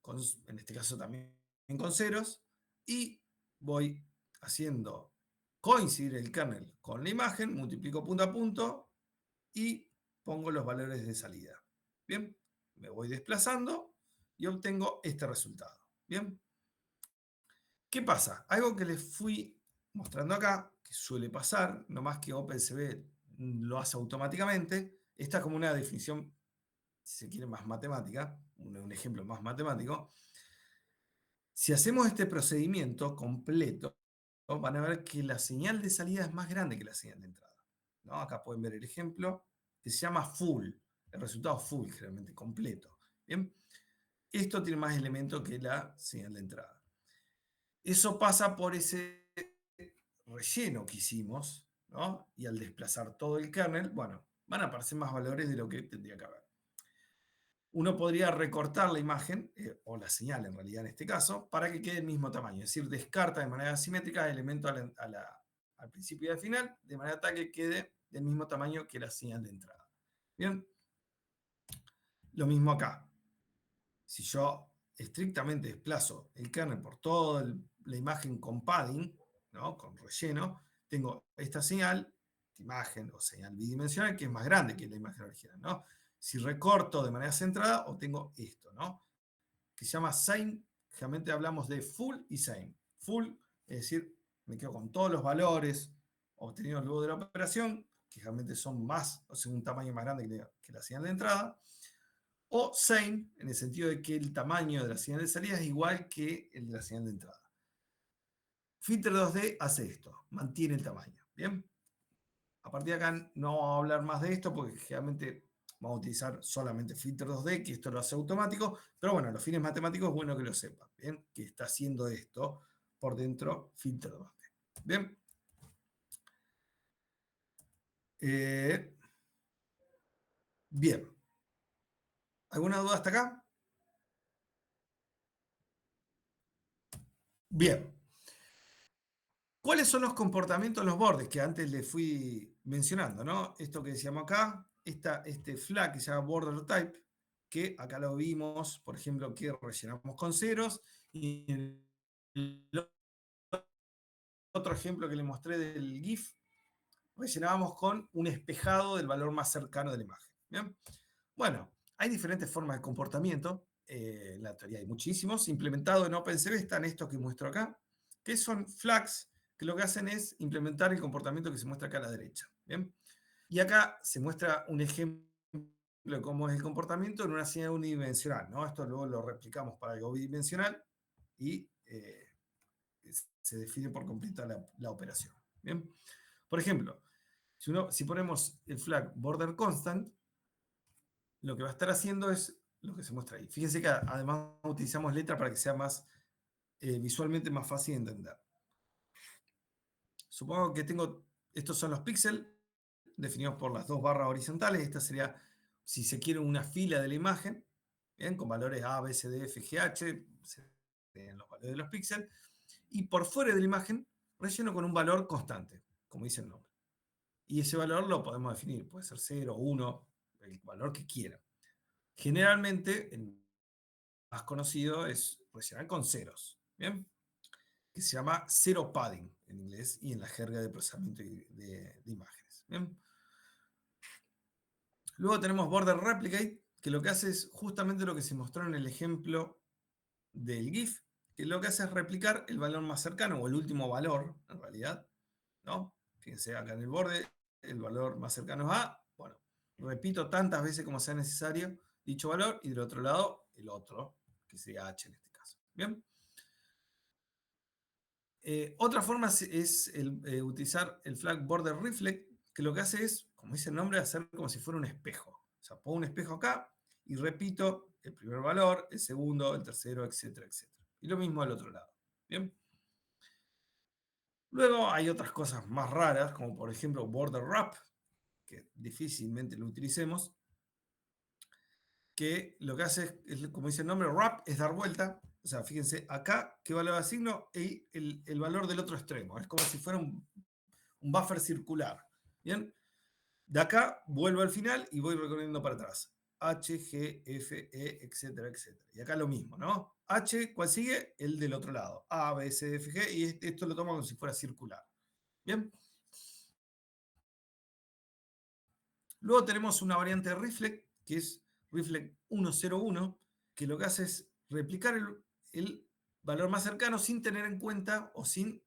en este caso también con ceros, y voy haciendo coincidir el kernel con la imagen, multiplico punto a punto y pongo los valores de salida. Bien, me voy desplazando y obtengo este resultado. Bien, ¿qué pasa? Algo que les fui mostrando acá, que suele pasar, no más que OpenCV lo hace automáticamente. Esta es como una definición, si se quiere, más matemática, un ejemplo más matemático. Si hacemos este procedimiento completo, van a ver que la señal de salida es más grande que la señal de entrada, ¿no? Acá pueden ver el ejemplo, que se llama full, el resultado full, generalmente completo. ¿Bien? Esto tiene más elementos que la señal de entrada. Eso pasa por ese relleno que hicimos, ¿no? Y al desplazar todo el kernel, bueno, van a aparecer más valores de lo que tendría que haber. Uno podría recortar la imagen, o la señal en realidad en este caso, para que quede el mismo tamaño. Es decir, descarta de manera asimétrica el elemento al principio y al final, de manera tal que quede del mismo tamaño que la señal de entrada. Bien, lo mismo acá. Si yo estrictamente desplazo el kernel por toda la imagen con padding, ¿no? Con relleno, tengo esta señal, imagen o señal bidimensional, que es más grande que la imagen original, ¿no? Si recorto de manera centrada, obtengo esto, ¿no? Que se llama same. Generalmente hablamos de full y same. Full, es decir, me quedo con todos los valores obtenidos luego de la operación, que generalmente son más, o sea, un tamaño más grande que la señal de entrada. O same, en el sentido de que el tamaño de la señal de salida es igual que el de la señal de entrada. Filter 2D hace esto, mantiene el tamaño. ¿Bien? A partir de acá no vamos a hablar más de esto porque generalmente vamos a utilizar solamente filter 2D, que esto lo hace automático, pero bueno, a los fines matemáticos es bueno que lo sepan, ¿bien? Que está haciendo esto por dentro filter 2D. ¿Bien? Bien. ¿Alguna duda hasta acá? Bien. ¿Cuáles son los comportamientos en los bordes que antes les fui mencionando, ¿no? Esto que decíamos acá, este flag que se llama border type, que acá lo vimos, por ejemplo, que rellenamos con ceros, y el otro ejemplo que les mostré del GIF, rellenábamos con un espejado del valor más cercano de la imagen. ¿Bien? Bueno, hay diferentes formas de comportamiento, en la teoría hay muchísimos, implementados en OpenCV están estos que muestro acá, que son flags, que lo que hacen es implementar el comportamiento que se muestra acá a la derecha. ¿Bien? Y acá se muestra un ejemplo de cómo es el comportamiento en una señal unidimensional, ¿no? Esto luego lo replicamos para algo bidimensional y se define por completo la operación. ¿Bien? Por ejemplo, si ponemos el flag border constant, lo que va a estar haciendo es lo que se muestra ahí. Fíjense que además utilizamos letra para que sea más visualmente más fácil de entender. Supongo que estos son los píxeles definidos por las 2 barras horizontales. Esta sería, si se quiere, una fila de la imagen, ¿bien? Con valores A, B, C, D, F, G, H, serían los valores de los píxeles. Y por fuera de la imagen relleno con un valor constante, como dice el nombre. Y ese valor lo podemos definir, puede ser 0, 1, el valor que quiera. Generalmente, el más conocido es rellenar con ceros, ¿bien? Que se llama zero padding en inglés y en la jerga de procesamiento de imágenes. ¿Bien? Luego tenemos border replicate, que lo que hace es justamente lo que se mostró en el ejemplo del GIF, que lo que hace es replicar el valor más cercano, o el último valor, en realidad, ¿no? Fíjense, acá en el borde, el valor más cercano es A. Bueno, repito tantas veces como sea necesario dicho valor, y del otro lado, el otro, que sería H en este caso. ¿Bien? Otra forma es utilizar el flag border reflect, que lo que hace es, como dice el nombre, hacer como si fuera un espejo. O sea, pongo un espejo acá y repito el primer valor, el segundo, el tercero, etcétera, etcétera. Y lo mismo al otro lado. ¿Bien? Luego hay otras cosas más raras, como por ejemplo border wrap, que difícilmente lo utilicemos, que lo que hace es, como dice el nombre, wrap, es dar vuelta. O sea, fíjense, acá, ¿qué valor asigno? Y el valor del otro extremo. Es como si fuera un buffer circular. ¿Bien? De acá vuelvo al final y voy recorriendo para atrás. H, G, F, E, etcétera, etcétera. Y acá lo mismo, ¿no? H, ¿cuál sigue? El del otro lado. A, B, C, D, F, G, y esto lo tomo como si fuera circular. ¿Bien? Luego tenemos una variante de reflect, que es reflect 101, que lo que hace es replicar el valor más cercano sin tener en cuenta o sin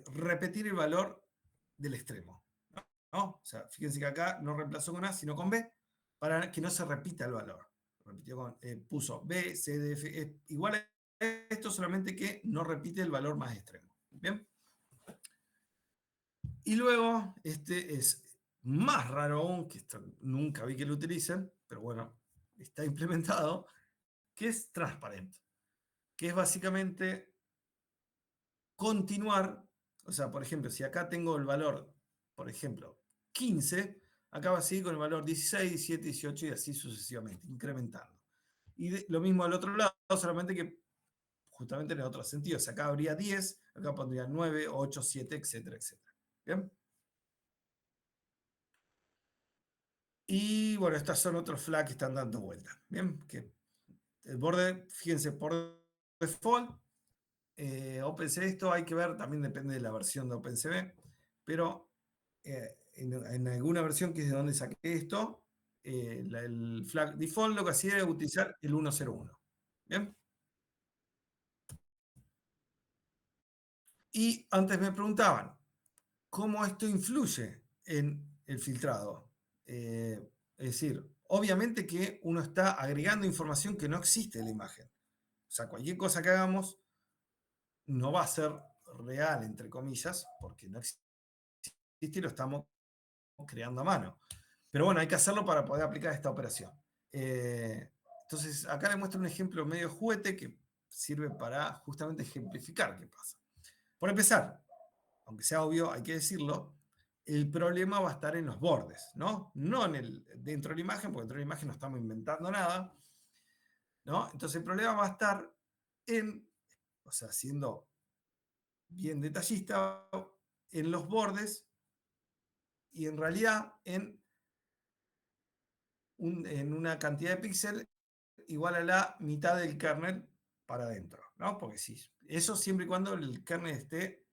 repetir el valor del extremo. ¿No? O sea, fíjense que acá no reemplazó con A, sino con B, para que no se repita el valor. Puso B, C, D, F, igual a esto, solamente que no repite el valor más extremo. ¿Bien? Y luego, este es más raro aún, que esto nunca vi que lo utilicen, pero bueno, está implementado, que es transparente. Que es básicamente continuar, o sea, por ejemplo, si acá tengo el valor, por ejemplo, 15, acá va a seguir con el valor 16, 17, 18 y así sucesivamente, incrementando. Y lo mismo al otro lado, solamente que justamente en el otro sentido. O sea, acá habría 10, acá pondría 9, 8, 7, etcétera, etcétera. ¿Bien? Y bueno, estos son otros flags que están dando vuelta. Bien, que el borde, fíjense, por default, OpenCV, esto hay que ver, también depende de la versión de OpenCV, pero en alguna versión que es de donde saqué esto, el flag default lo que hacía era utilizar el 101. ¿Bien? Y antes me preguntaban, ¿cómo esto influye en el filtrado? Es decir, obviamente que uno está agregando información que no existe en la imagen. O sea, cualquier cosa que hagamos no va a ser real, entre comillas, porque no existe y lo estamos creando a mano. Pero bueno, hay que hacerlo para poder aplicar esta operación. Entonces, acá les muestro un ejemplo medio juguete que sirve para justamente ejemplificar qué pasa. Por empezar, aunque sea obvio, hay que decirlo, el problema va a estar en los bordes, ¿no? No dentro de la imagen, porque dentro de la imagen no estamos inventando nada, ¿no? Entonces el problema va a estar o sea, siendo bien detallista, en los bordes y en realidad en una cantidad de píxeles igual a la mitad del kernel para adentro, ¿no? Porque sí, eso siempre y cuando el kernel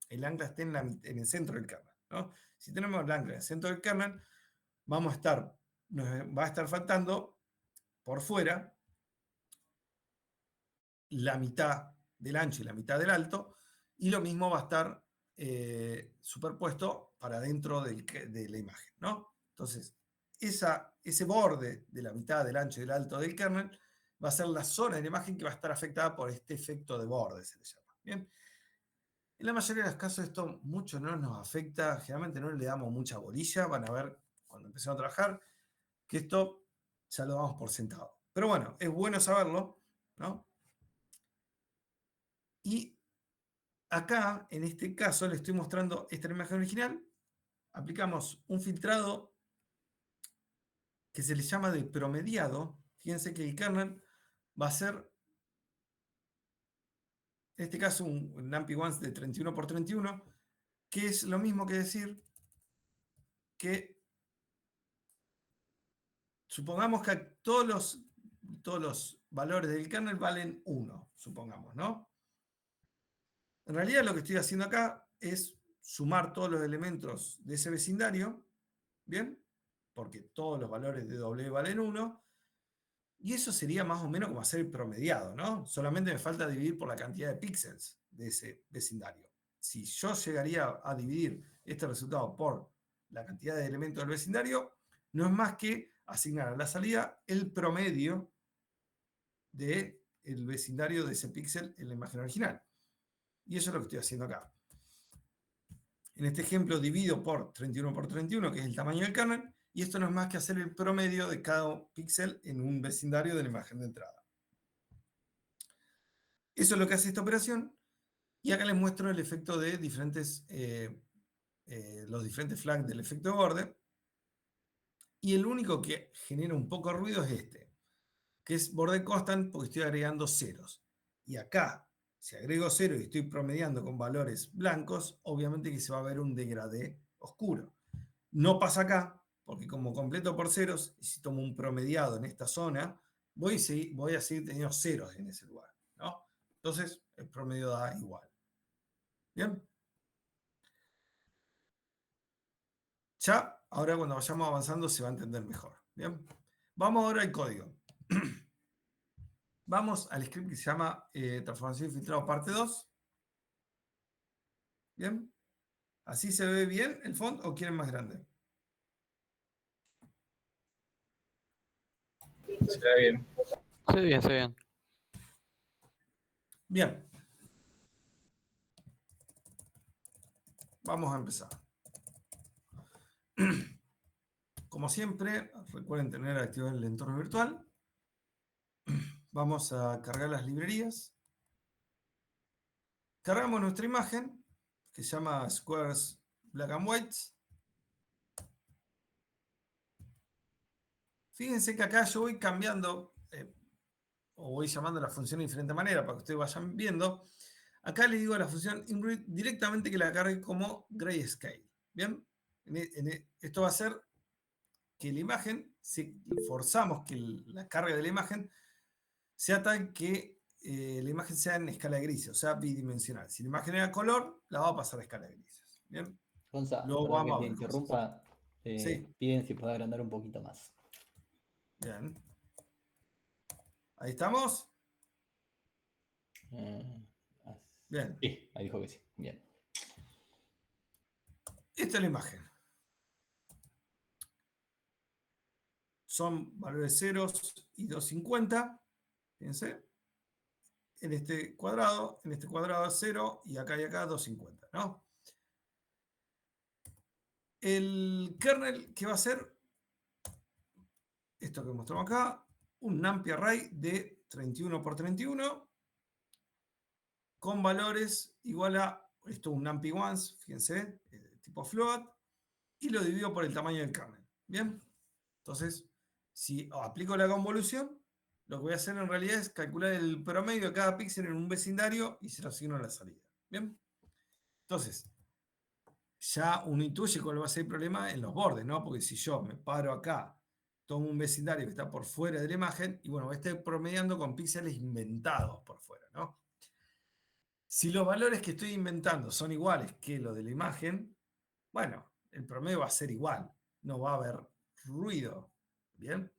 el ancla esté en el centro del kernel, ¿no? Si tenemos el ancla en el centro del kernel, nos va a estar faltando por fuera la mitad del ancho y la mitad del alto, y lo mismo va a estar superpuesto para dentro de la imagen, ¿no? Entonces, ese borde de la mitad del ancho y del alto del kernel va a ser la zona de la imagen que va a estar afectada por este efecto de borde, se le llama. ¿Bien? En la mayoría de los casos esto mucho no nos afecta, generalmente no le damos mucha bolilla, van a ver cuando empecemos a trabajar que esto ya lo damos por sentado. Pero bueno, es bueno saberlo, ¿no? Y acá, en este caso, le estoy mostrando esta imagen original. Aplicamos un filtrado que se le llama de promediado. Fíjense que el kernel va a ser, en este caso, un NumPy ones de 31 por 31, que es lo mismo que decir que supongamos que todos los valores del kernel valen 1, supongamos, ¿no? En realidad lo que estoy haciendo acá es sumar todos los elementos de ese vecindario, ¿bien? Porque todos los valores de W valen 1, y eso sería más o menos como hacer el promediado, ¿no? Solamente me falta dividir por la cantidad de píxeles de ese vecindario. Si yo llegaría a dividir este resultado por la cantidad de elementos del vecindario, no es más que asignar a la salida el promedio del vecindario de ese píxel en la imagen original. Y eso es lo que estoy haciendo acá. En este ejemplo divido por 31 por 31, que es el tamaño del kernel, y esto no es más que hacer el promedio de cada píxel en un vecindario de la imagen de entrada. Eso es lo que hace esta operación, y acá les muestro el efecto de los diferentes flags del efecto de borde, y el único que genera un poco de ruido es este, que es borde constant porque estoy agregando ceros. Y acá, si agrego cero y estoy promediando con valores blancos, obviamente que se va a ver un degradé oscuro. No pasa acá, porque como completo por ceros, y si tomo un promediado en esta zona, voy a seguir teniendo ceros en ese lugar, ¿no? Entonces, el promedio da igual. ¿Bien? Ya, ahora cuando vayamos avanzando se va a entender mejor. ¿Bien? Vamos ahora al código. Vamos al script que se llama transformación y filtrado parte 2. ¿Bien? ¿Así se ve bien el font o quieren más grande? Se ve bien. Se ve bien, se ve bien. Bien. Vamos a empezar. Como siempre, recuerden tener activado el entorno virtual. Vamos a cargar las librerías. Cargamos nuestra imagen, que se llama Squares Black and White. Fíjense que acá yo voy cambiando, o voy llamando a la función de diferente manera para que ustedes vayan viendo. Acá le digo a la función Ingrid directamente que la cargue como grayscale. ¿Bien? Esto va a hacer que la imagen, si forzamos que la carga de la imagen sea tal que la imagen sea en escala de grises, o sea, bidimensional. Si la imagen era color, la va a pasar a escala de grises. ¿Bien? Gonza, Luego perdón que vamos a te ver cosas. interrumpa. Sí. Piden si puedo agrandar un poquito más. Bien. Ahí estamos. Bien. Sí, ahí dijo que sí. Bien. Esta es la imagen. Son valores ceros y 250. Fíjense. En este cuadrado es 0 y acá 250, ¿no? El kernel, ¿qué va a hacer? Esto que mostramos acá, un NumPy array de 31 por 31 con valores igual a, esto es un NumPy ones, fíjense, tipo float, y lo divido por el tamaño del kernel. ¿Bien? Entonces, si aplico la convolución, lo que voy a hacer en realidad es calcular el promedio de cada píxel en un vecindario y se lo asigno a la salida. ¿Bien? Entonces, ya uno intuye cuál va a ser el problema en los bordes, ¿no? Porque si yo me paro acá, tomo un vecindario que está por fuera de la imagen, y bueno, voy a estar promediando con píxeles inventados por fuera, ¿no? Si los valores que estoy inventando son iguales que los de la imagen, bueno, el promedio va a ser igual, no va a haber ruido, ¿bien?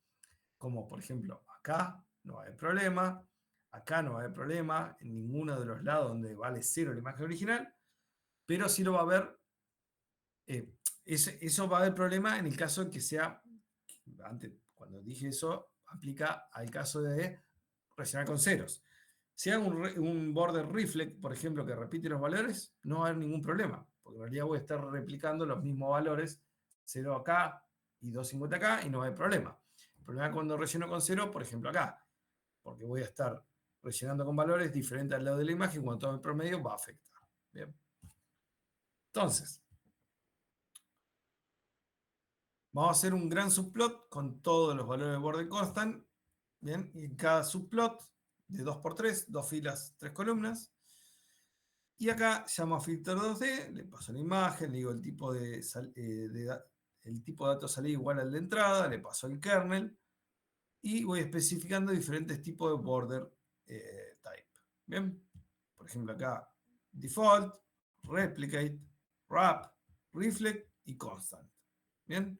Como por ejemplo, acá no va a haber problema, acá no va a haber problema, en ninguno de los lados donde vale 0 la imagen original, pero sí lo va a haber, eso va a haber problema en el caso de que sea, antes cuando dije eso, aplica al caso de relacionar con ceros. Si hago un border reflect, por ejemplo, que repite los valores, no va a haber ningún problema, porque en realidad voy a estar replicando los mismos valores, 0 acá y 250 acá, y no hay problema. El problema es cuando relleno con 0, por ejemplo, acá, porque voy a estar rellenando con valores diferentes al lado de la imagen, cuando todo el promedio va a afectar. Bien. Entonces, vamos a hacer un gran subplot con todos los valores de border constant. Bien, y en cada subplot de 2×3, 2 filas, 3 columnas. Y acá llamo a filtro 2D, le paso la imagen, le digo el tipo de datos salida igual al de entrada, le paso el kernel y voy especificando diferentes tipos de border type. Bien, por ejemplo acá default, replicate, wrap, reflect y constant. Bien,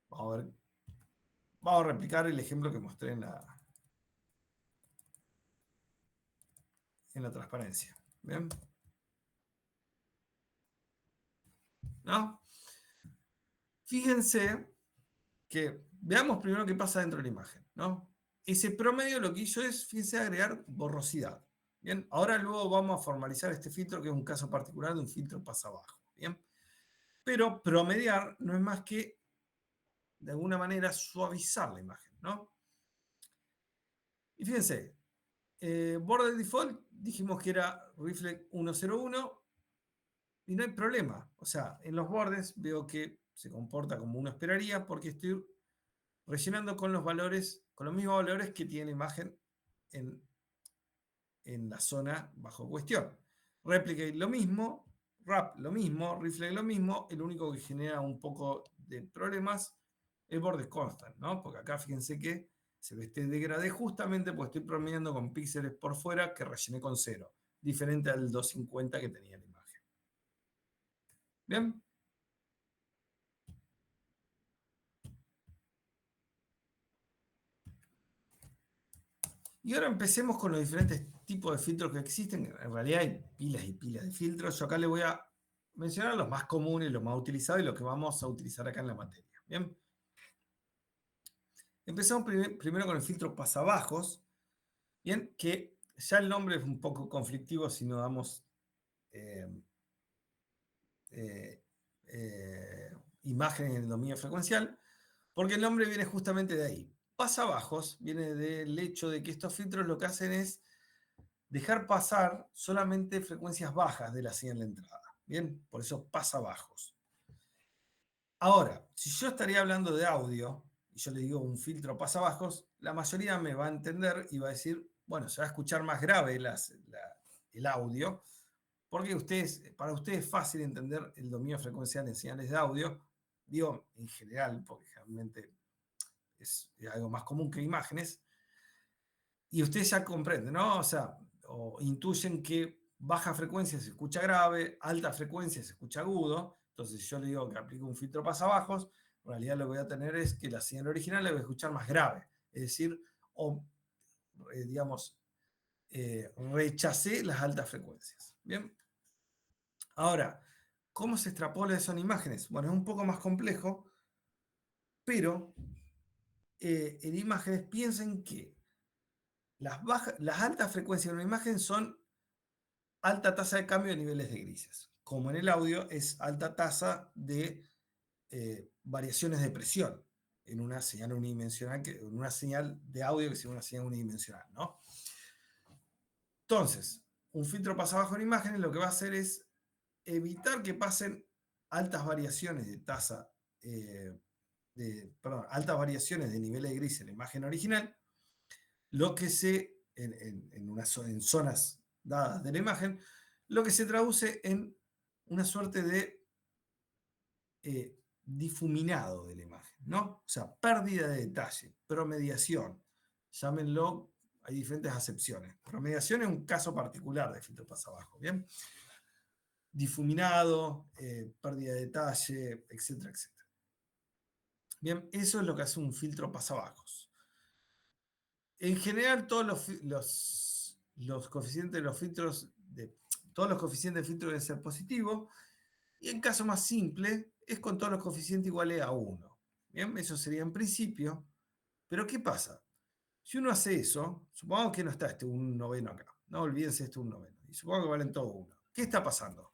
vamos a replicar el ejemplo que mostré en la transparencia. Bien, ¿no? Fíjense que veamos primero qué pasa dentro de la imagen, ¿no? Ese promedio lo que hizo es, fíjense, agregar borrosidad. Bien, ahora luego vamos a formalizar este filtro, que es un caso particular de un filtro pasabajo. Bien, pero promediar no es más que, de alguna manera, suavizar la imagen, ¿no? Y fíjense, border default dijimos que era reflect 101 y no hay problema. O sea, en los bordes veo que se comporta como uno esperaría porque estoy rellenando con los valores, con los mismos valores que tiene la imagen en la zona bajo cuestión. Replicate lo mismo, wrap lo mismo, reflect lo mismo, el único que genera un poco de problemas es border constant, ¿no? Porque acá fíjense que se ve este degradé justamente porque estoy promediando con píxeles por fuera que rellené con 0, diferente al 250 que tenía la imagen. ¿Bien? Y ahora empecemos con los diferentes tipos de filtros que existen. En realidad hay pilas y pilas de filtros. Yo acá les voy a mencionar los más comunes, los más utilizados y los que vamos a utilizar acá en la materia. Bien. Empezamos primero con el filtro pasabajos. Bien, que ya el nombre es un poco conflictivo si no damos imágenes en el dominio frecuencial, porque el nombre viene justamente de ahí. Pasabajos viene del hecho de que estos filtros lo que hacen es dejar pasar solamente frecuencias bajas de la señal de entrada. Bien, por eso pasabajos. Ahora, si yo estaría hablando de audio, y yo le digo un filtro pasabajos, la mayoría me va a entender y va a decir, bueno, se va a escuchar más grave el audio, porque para ustedes es fácil entender el dominio frecuencial en señales de audio, digo en general, porque generalmente es algo más común que imágenes, y ustedes ya comprenden, ¿no? O sea, o intuyen que baja frecuencia se escucha grave, alta frecuencia se escucha agudo. Entonces, si yo le digo que aplico un filtro pasabajos, en realidad lo que voy a tener es que la señal original la voy a escuchar más grave. Es decir, rechacé las altas frecuencias. Bien. Ahora, ¿cómo se extrapola eso en imágenes? Bueno, es un poco más complejo, pero en imágenes piensen que las altas frecuencias de una imagen son alta tasa de cambio de niveles de grises. Como en el audio es alta tasa de variaciones de presión en una señal unidimensional, en una señal de audio que sea una señal unidimensional, ¿no? Entonces, un filtro pasabajo en imágenes lo que va a hacer es evitar que pasen altas variaciones de tasa, altas variaciones de niveles de gris en la imagen original, lo que en zonas dadas de la imagen, lo que se traduce en una suerte de difuminado de la imagen, ¿no? O sea, pérdida de detalle, promediación, llámenlo, hay diferentes acepciones. Promediación es un caso particular de filtro pasabajo, ¿bien? Difuminado, pérdida de detalle, etcétera, etcétera. Bien, eso es lo que hace un filtro pasabajos. En general, todos los coeficientes de los filtros, todos los coeficientes de filtro deben ser positivos, y en caso más simple, es con todos los coeficientes iguales a 1. Bien, eso sería en principio, pero ¿qué pasa? Si uno hace eso, supongamos que no está este 1/9 acá. No olvídense este 1/9. Y supongo que valen todo 1. ¿Qué está pasando?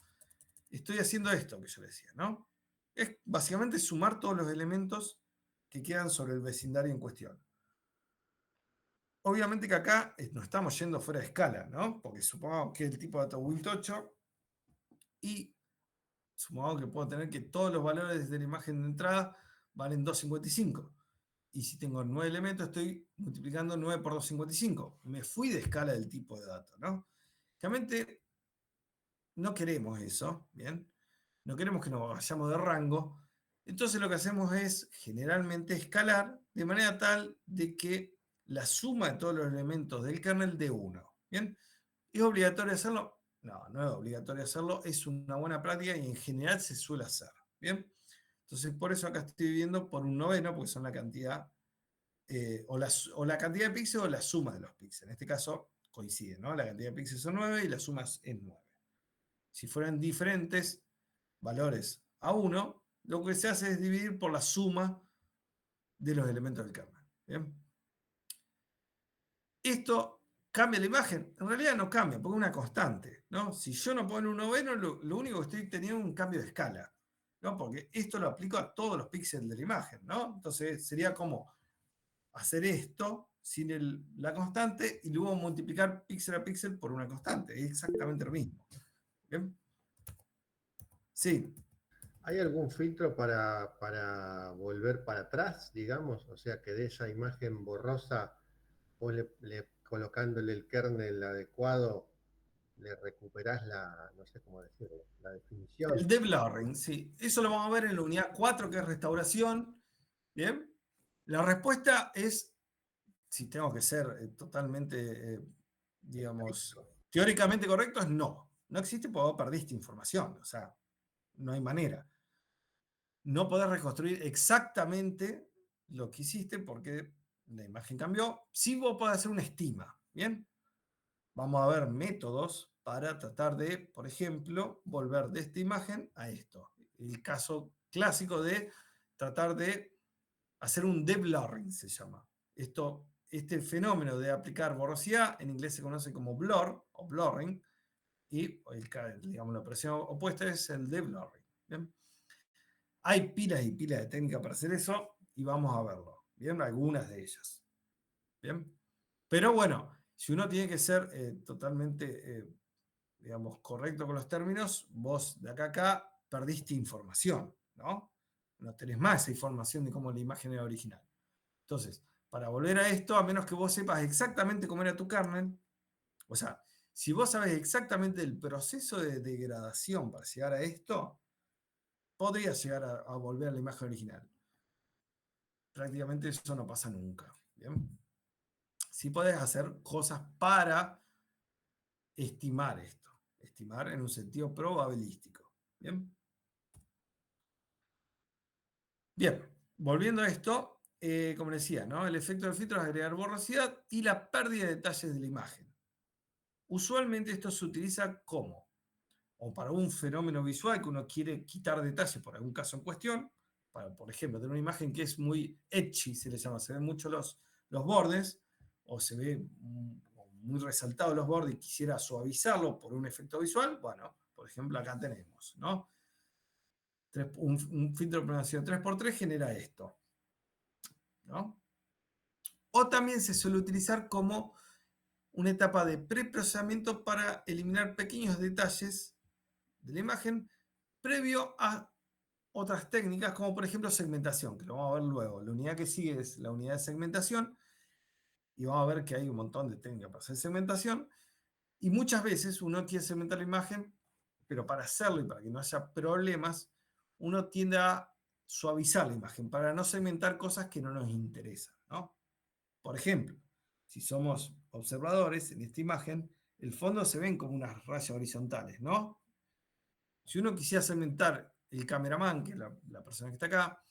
Estoy haciendo esto que yo decía, ¿no? Es básicamente sumar todos los elementos que quedan sobre el vecindario en cuestión. Obviamente que acá no estamos yendo fuera de escala, ¿no? Porque supongamos que el tipo de dato Wint 8 y supongamos que puedo tener que todos los valores de la imagen de entrada valen 255. Y si tengo 9 elementos, estoy multiplicando 9 por 255. Me fui de escala del tipo de dato, ¿no? Realmente no queremos eso, ¿bien? No queremos que nos vayamos de rango. Entonces lo que hacemos es generalmente escalar de manera tal de que la suma de todos los elementos del kernel dé 1. ¿Bien? ¿Es obligatorio hacerlo? No, no es obligatorio hacerlo. Es una buena práctica y en general se suele hacer. ¿Bien? Entonces por eso acá estoy viendo por 1/9, porque son la cantidad, o la cantidad de píxeles o la suma de los píxeles. En este caso coincide, ¿no? La cantidad de píxeles son 9 y la suma es 9. Si fueran diferentes valores a 1, lo que se hace es dividir por la suma de los elementos del kernel. ¿Bien? Esto cambia la imagen. En realidad no cambia, porque es una constante, ¿no? Si yo no pongo un 1/9, lo único que estoy teniendo es un cambio de escala, ¿no? Porque esto lo aplico a todos los píxeles de la imagen, ¿no? Entonces sería como hacer esto sin la constante y luego multiplicar píxel a píxel por una constante. Es exactamente lo mismo. ¿Bien? Sí. ¿Hay algún filtro para volver para atrás, digamos? O sea, que de esa imagen borrosa, vos colocándole el kernel adecuado, le recuperás no sé cómo decirlo, la definición. El deblurring, sí. Eso lo vamos a ver en la unidad 4, que es restauración. ¿Bien? La respuesta es, si tengo que ser totalmente, digamos, teóricamente correcto, es no. No existe porque vos perdiste información. O sea, no hay manera. No podés reconstruir exactamente lo que hiciste porque la imagen cambió. Sí vos podés hacer una estima. ¿Bien? Vamos a ver métodos para tratar de, por ejemplo, volver de esta imagen a esto. El caso clásico de tratar de hacer un deblurring se llama. Este fenómeno de aplicar borrosidad, en inglés se conoce como blur o blurring, y digamos, la operación opuesta es el deblurring. ¿Bien? Hay pilas y pilas de técnicas para hacer eso, y vamos a verlo. ¿Bien? Algunas de ellas. ¿Bien? Pero bueno, si uno tiene que ser totalmente, digamos, correcto con los términos, vos de acá a acá perdiste información, ¿no? No tenés más esa información de cómo la imagen era original. Entonces, para volver a esto, a menos que vos sepas exactamente cómo era tu kernel, o sea, si vos sabés exactamente el proceso de degradación para llegar a esto, podrías llegar a volver a la imagen original. Prácticamente eso no pasa nunca. ¿Bien? Sí podés hacer cosas para estimar esto. Estimar en un sentido probabilístico. ¿Bien? Bien, volviendo a esto, como decía, ¿no? El efecto del filtro es agregar borrosidad y la pérdida de detalles de la imagen. Usualmente esto se utiliza como, o para un fenómeno visual que uno quiere quitar detalles por algún caso en cuestión, para, por ejemplo, tener una imagen que es muy edgy, se le llama, se ven mucho los bordes, o se ve muy resaltados los bordes y quisiera suavizarlo por un efecto visual, bueno, por ejemplo, acá tenemos, ¿no? Un filtro de pronunciación 3x3 genera esto, ¿no? O también se suele utilizar como una etapa de preprocesamiento para eliminar pequeños detalles de la imagen previo a otras técnicas, como por ejemplo segmentación, que lo vamos a ver luego. La unidad que sigue es la unidad de segmentación, y vamos a ver que hay un montón de técnicas para hacer segmentación, y muchas veces uno quiere segmentar la imagen, pero para hacerlo y para que no haya problemas, uno tiende a suavizar la imagen, para no segmentar cosas que no nos interesan, ¿no? Por ejemplo, si somos observadores en esta imagen, el fondo se ven como unas rayas horizontales, ¿no? Si uno quisiera segmentar el cameraman, que es la persona que está acá,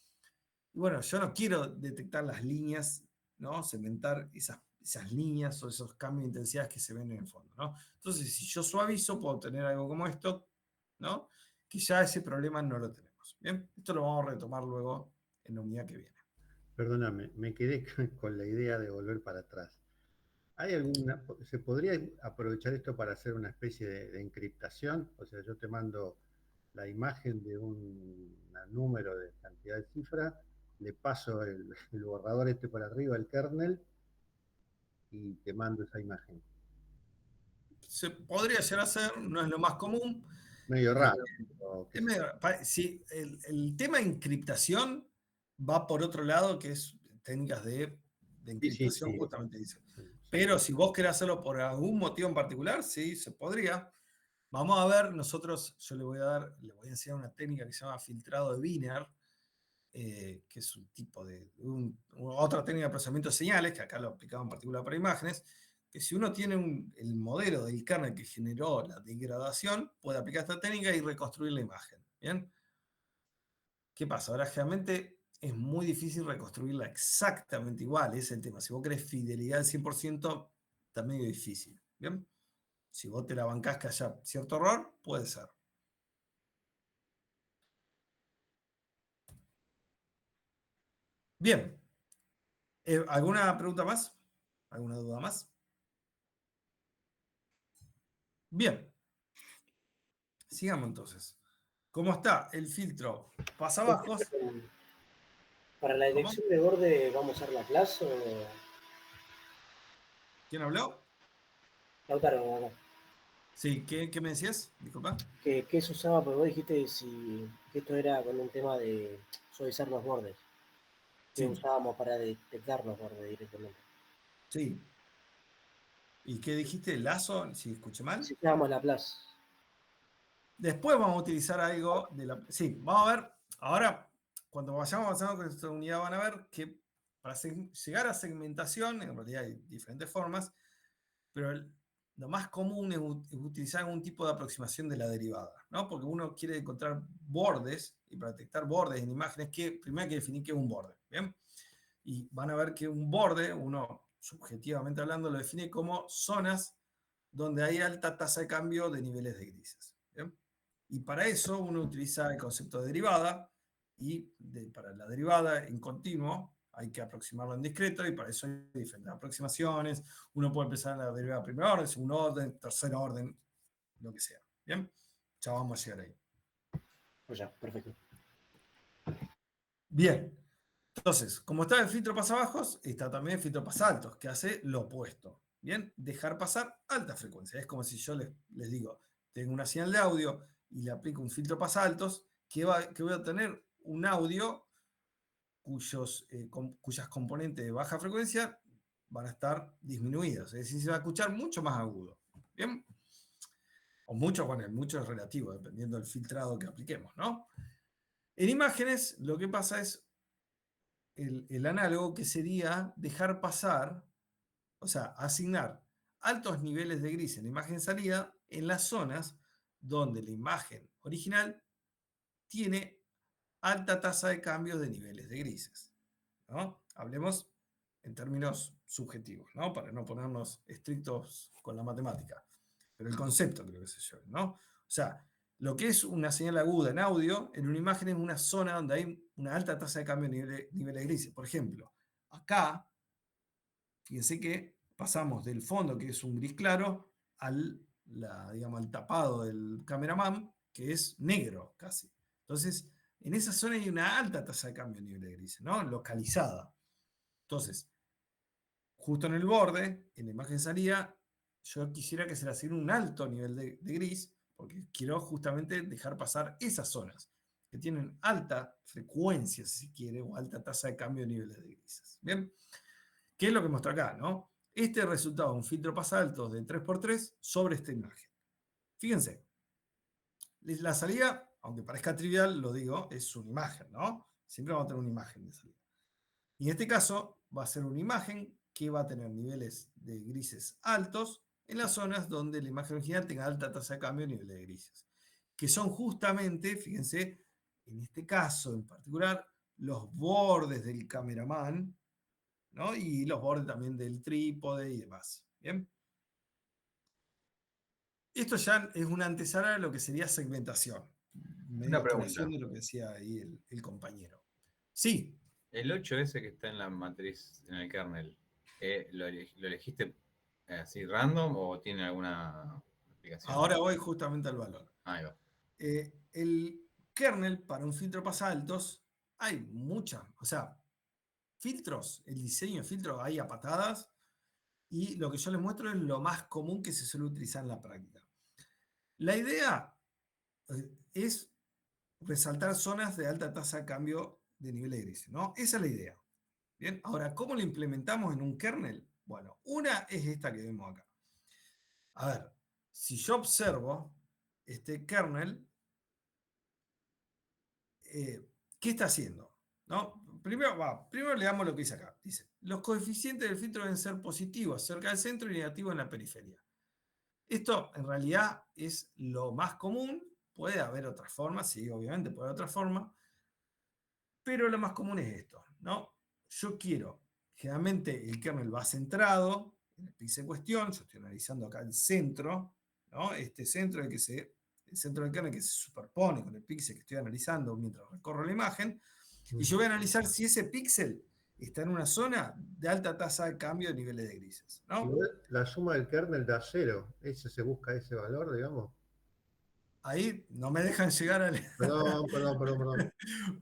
y bueno, yo no quiero detectar las líneas, ¿no? Segmentar esas líneas o esos cambios de intensidad que se ven en el fondo, ¿no? Entonces, si yo suavizo, puedo tener algo como esto, ¿no? Que ya ese problema no lo tenemos. Bien, esto lo vamos a retomar luego en la unidad que viene. Perdóname, me quedé con la idea de volver para atrás. ¿Se podría aprovechar esto para hacer una especie de encriptación? O sea, yo te mando la imagen de un número de cantidad de cifra, le paso el borrador este por arriba, el kernel, y te mando esa imagen. Se podría llegar a hacer, no es lo más común. Medio raro. Sí, el tema de encriptación va por otro lado, que es técnicas de encriptación, sí. justamente dice. Pero si vos querés hacerlo por algún motivo en particular, sí, se podría. Vamos a ver, yo le voy a enseñar una técnica que se llama filtrado de Wiener, que es un tipo de, otra técnica de procesamiento de señales, que acá lo aplicaba en particular para imágenes, que si uno tiene el modelo del kernel que generó la degradación, puede aplicar esta técnica y reconstruir la imagen. ¿Bien? ¿Qué pasa? Ahora, generalmente es muy difícil reconstruirla exactamente igual, ese es el tema. Si vos querés fidelidad al 100%, está medio difícil. ¿Bien? Si vos te la bancás que haya cierto error, puede ser. Bien. ¿Alguna pregunta más? ¿Alguna duda más? Bien. Sigamos entonces. ¿Cómo está el filtro pasabajos? Para la ¿Cómo? dirección de borde, ¿vamos a usar la clase o...? ¿Quién habló? Lautaro, acá. Sí, ¿qué me decías? Disculpa. ¿Qué se usaba? Porque vos dijiste que esto era con un tema de suavizar los bordes. ¿Qué Sí, usábamos para detectar los bordes directamente? sí. ¿Y qué dijiste? ¿Lazo? Si escuché mal. Si usábamos la Plus. Después vamos a utilizar algo de la... Sí, vamos a ver. Ahora, cuando vayamos avanzando con esta unidad, van a ver que para llegar a segmentación, en realidad hay diferentes formas, pero lo más común es utilizar algún tipo de aproximación de la derivada, ¿no? Porque uno quiere encontrar bordes, y para detectar bordes en imágenes, primero hay que definir qué es un borde, ¿bien? Y van a ver que un borde, uno subjetivamente hablando, lo define como zonas donde hay alta tasa de cambio de niveles de grises, ¿bien? Y para eso uno utiliza el concepto de derivada, y para la derivada en continuo hay que aproximarla en discreto, y para eso hay diferentes aproximaciones. Uno puede empezar en la derivada de primer orden, segundo orden, tercer orden, lo que sea. ¿Bien? Ya vamos a llegar ahí. Pues ya, perfecto. Bien. Entonces, como está el filtro pasabajos, está también el filtro pasaltos, que hace lo opuesto. Bien, dejar pasar alta frecuencia. Es como si yo les digo, tengo una señal de audio y le aplico un filtro pasaltos, que voy a tener un audio cuyas componentes de baja frecuencia van a estar disminuidas. Es decir, se va a escuchar mucho más agudo. ¿Bien? O mucho, bueno, mucho es relativo, dependiendo del filtrado que apliquemos, ¿no? En imágenes, lo que pasa es el análogo, que sería dejar pasar, o sea, asignar altos niveles de gris en la imagen salida en las zonas donde la imagen original tiene alta tasa de cambios de niveles de grises, ¿no? Hablemos en términos subjetivos, ¿no? Para no ponernos estrictos con la matemática. Pero el concepto creo que se lleve, ¿no? O sea, lo que es una señal aguda en audio, en una imagen es una zona donde hay una alta tasa de cambio de niveles de grises. Por ejemplo, acá, fíjense que pasamos del fondo, que es un gris claro, digamos, al tapado del cameraman, que es negro casi. Entonces, en esa zona hay una alta tasa de cambio de nivel de grises, ¿no? Localizada. Entonces, justo en el borde, en la imagen salida, yo quisiera que se le asigne un alto nivel de gris, porque quiero justamente dejar pasar esas zonas que tienen alta frecuencia, si se quiere, o alta tasa de cambio de niveles de grises. ¿Bien? ¿Qué es lo que muestro acá, no? Este resultado es un filtro pasaltos de 3x3 sobre esta imagen. Fíjense, la salida, aunque parezca trivial, lo digo, es una imagen, ¿no? Siempre vamos a tener una imagen de salida. Y en este caso va a ser una imagen que va a tener niveles de grises altos en las zonas donde la imagen original tenga alta tasa de cambio de niveles de grises. Que son justamente, fíjense, en este caso en particular, los bordes del cameraman, ¿no? Y los bordes también del trípode y demás. ¿Bien? Esto ya es una antesala de lo que sería segmentación. Una Medio pregunta. extracción de lo que decía ahí el compañero. Sí. El 8S que está en la matriz, en el kernel, ¿lo elegiste así random o tiene alguna explicación? Ahora voy justamente al valor. Ahí va. El kernel para un filtro pasa altos, hay muchas, o sea, filtros, el diseño de filtros hay a patadas, y lo que yo les muestro es lo más común que se suele utilizar en la práctica. La idea es resaltar zonas de alta tasa de cambio de nivel de grises, ¿no? Esa es la idea. Bien, ahora, ¿cómo lo implementamos en un kernel? Bueno, una es esta que vemos acá. A ver, si yo observo este kernel, ¿qué está haciendo? ¿No? Primero le damos lo que dice acá. Dice, los coeficientes del filtro deben ser positivos cerca del centro y negativos en la periferia. Esto en realidad es lo más común. Puede haber otras formas, sí, obviamente puede haber otra forma, pero lo más común es esto, ¿no? Yo quiero, generalmente el kernel va centrado en el píxel en cuestión, yo estoy analizando acá el centro, ¿no? Este centro el centro del kernel que se superpone con el píxel que estoy analizando mientras recorro la imagen, y yo voy a analizar si ese píxel está en una zona de alta tasa de cambio de niveles de grises, ¿no? Igual la suma del kernel da 0. Ese se busca ese valor, digamos. Ahí no me dejan llegar al... Perdón.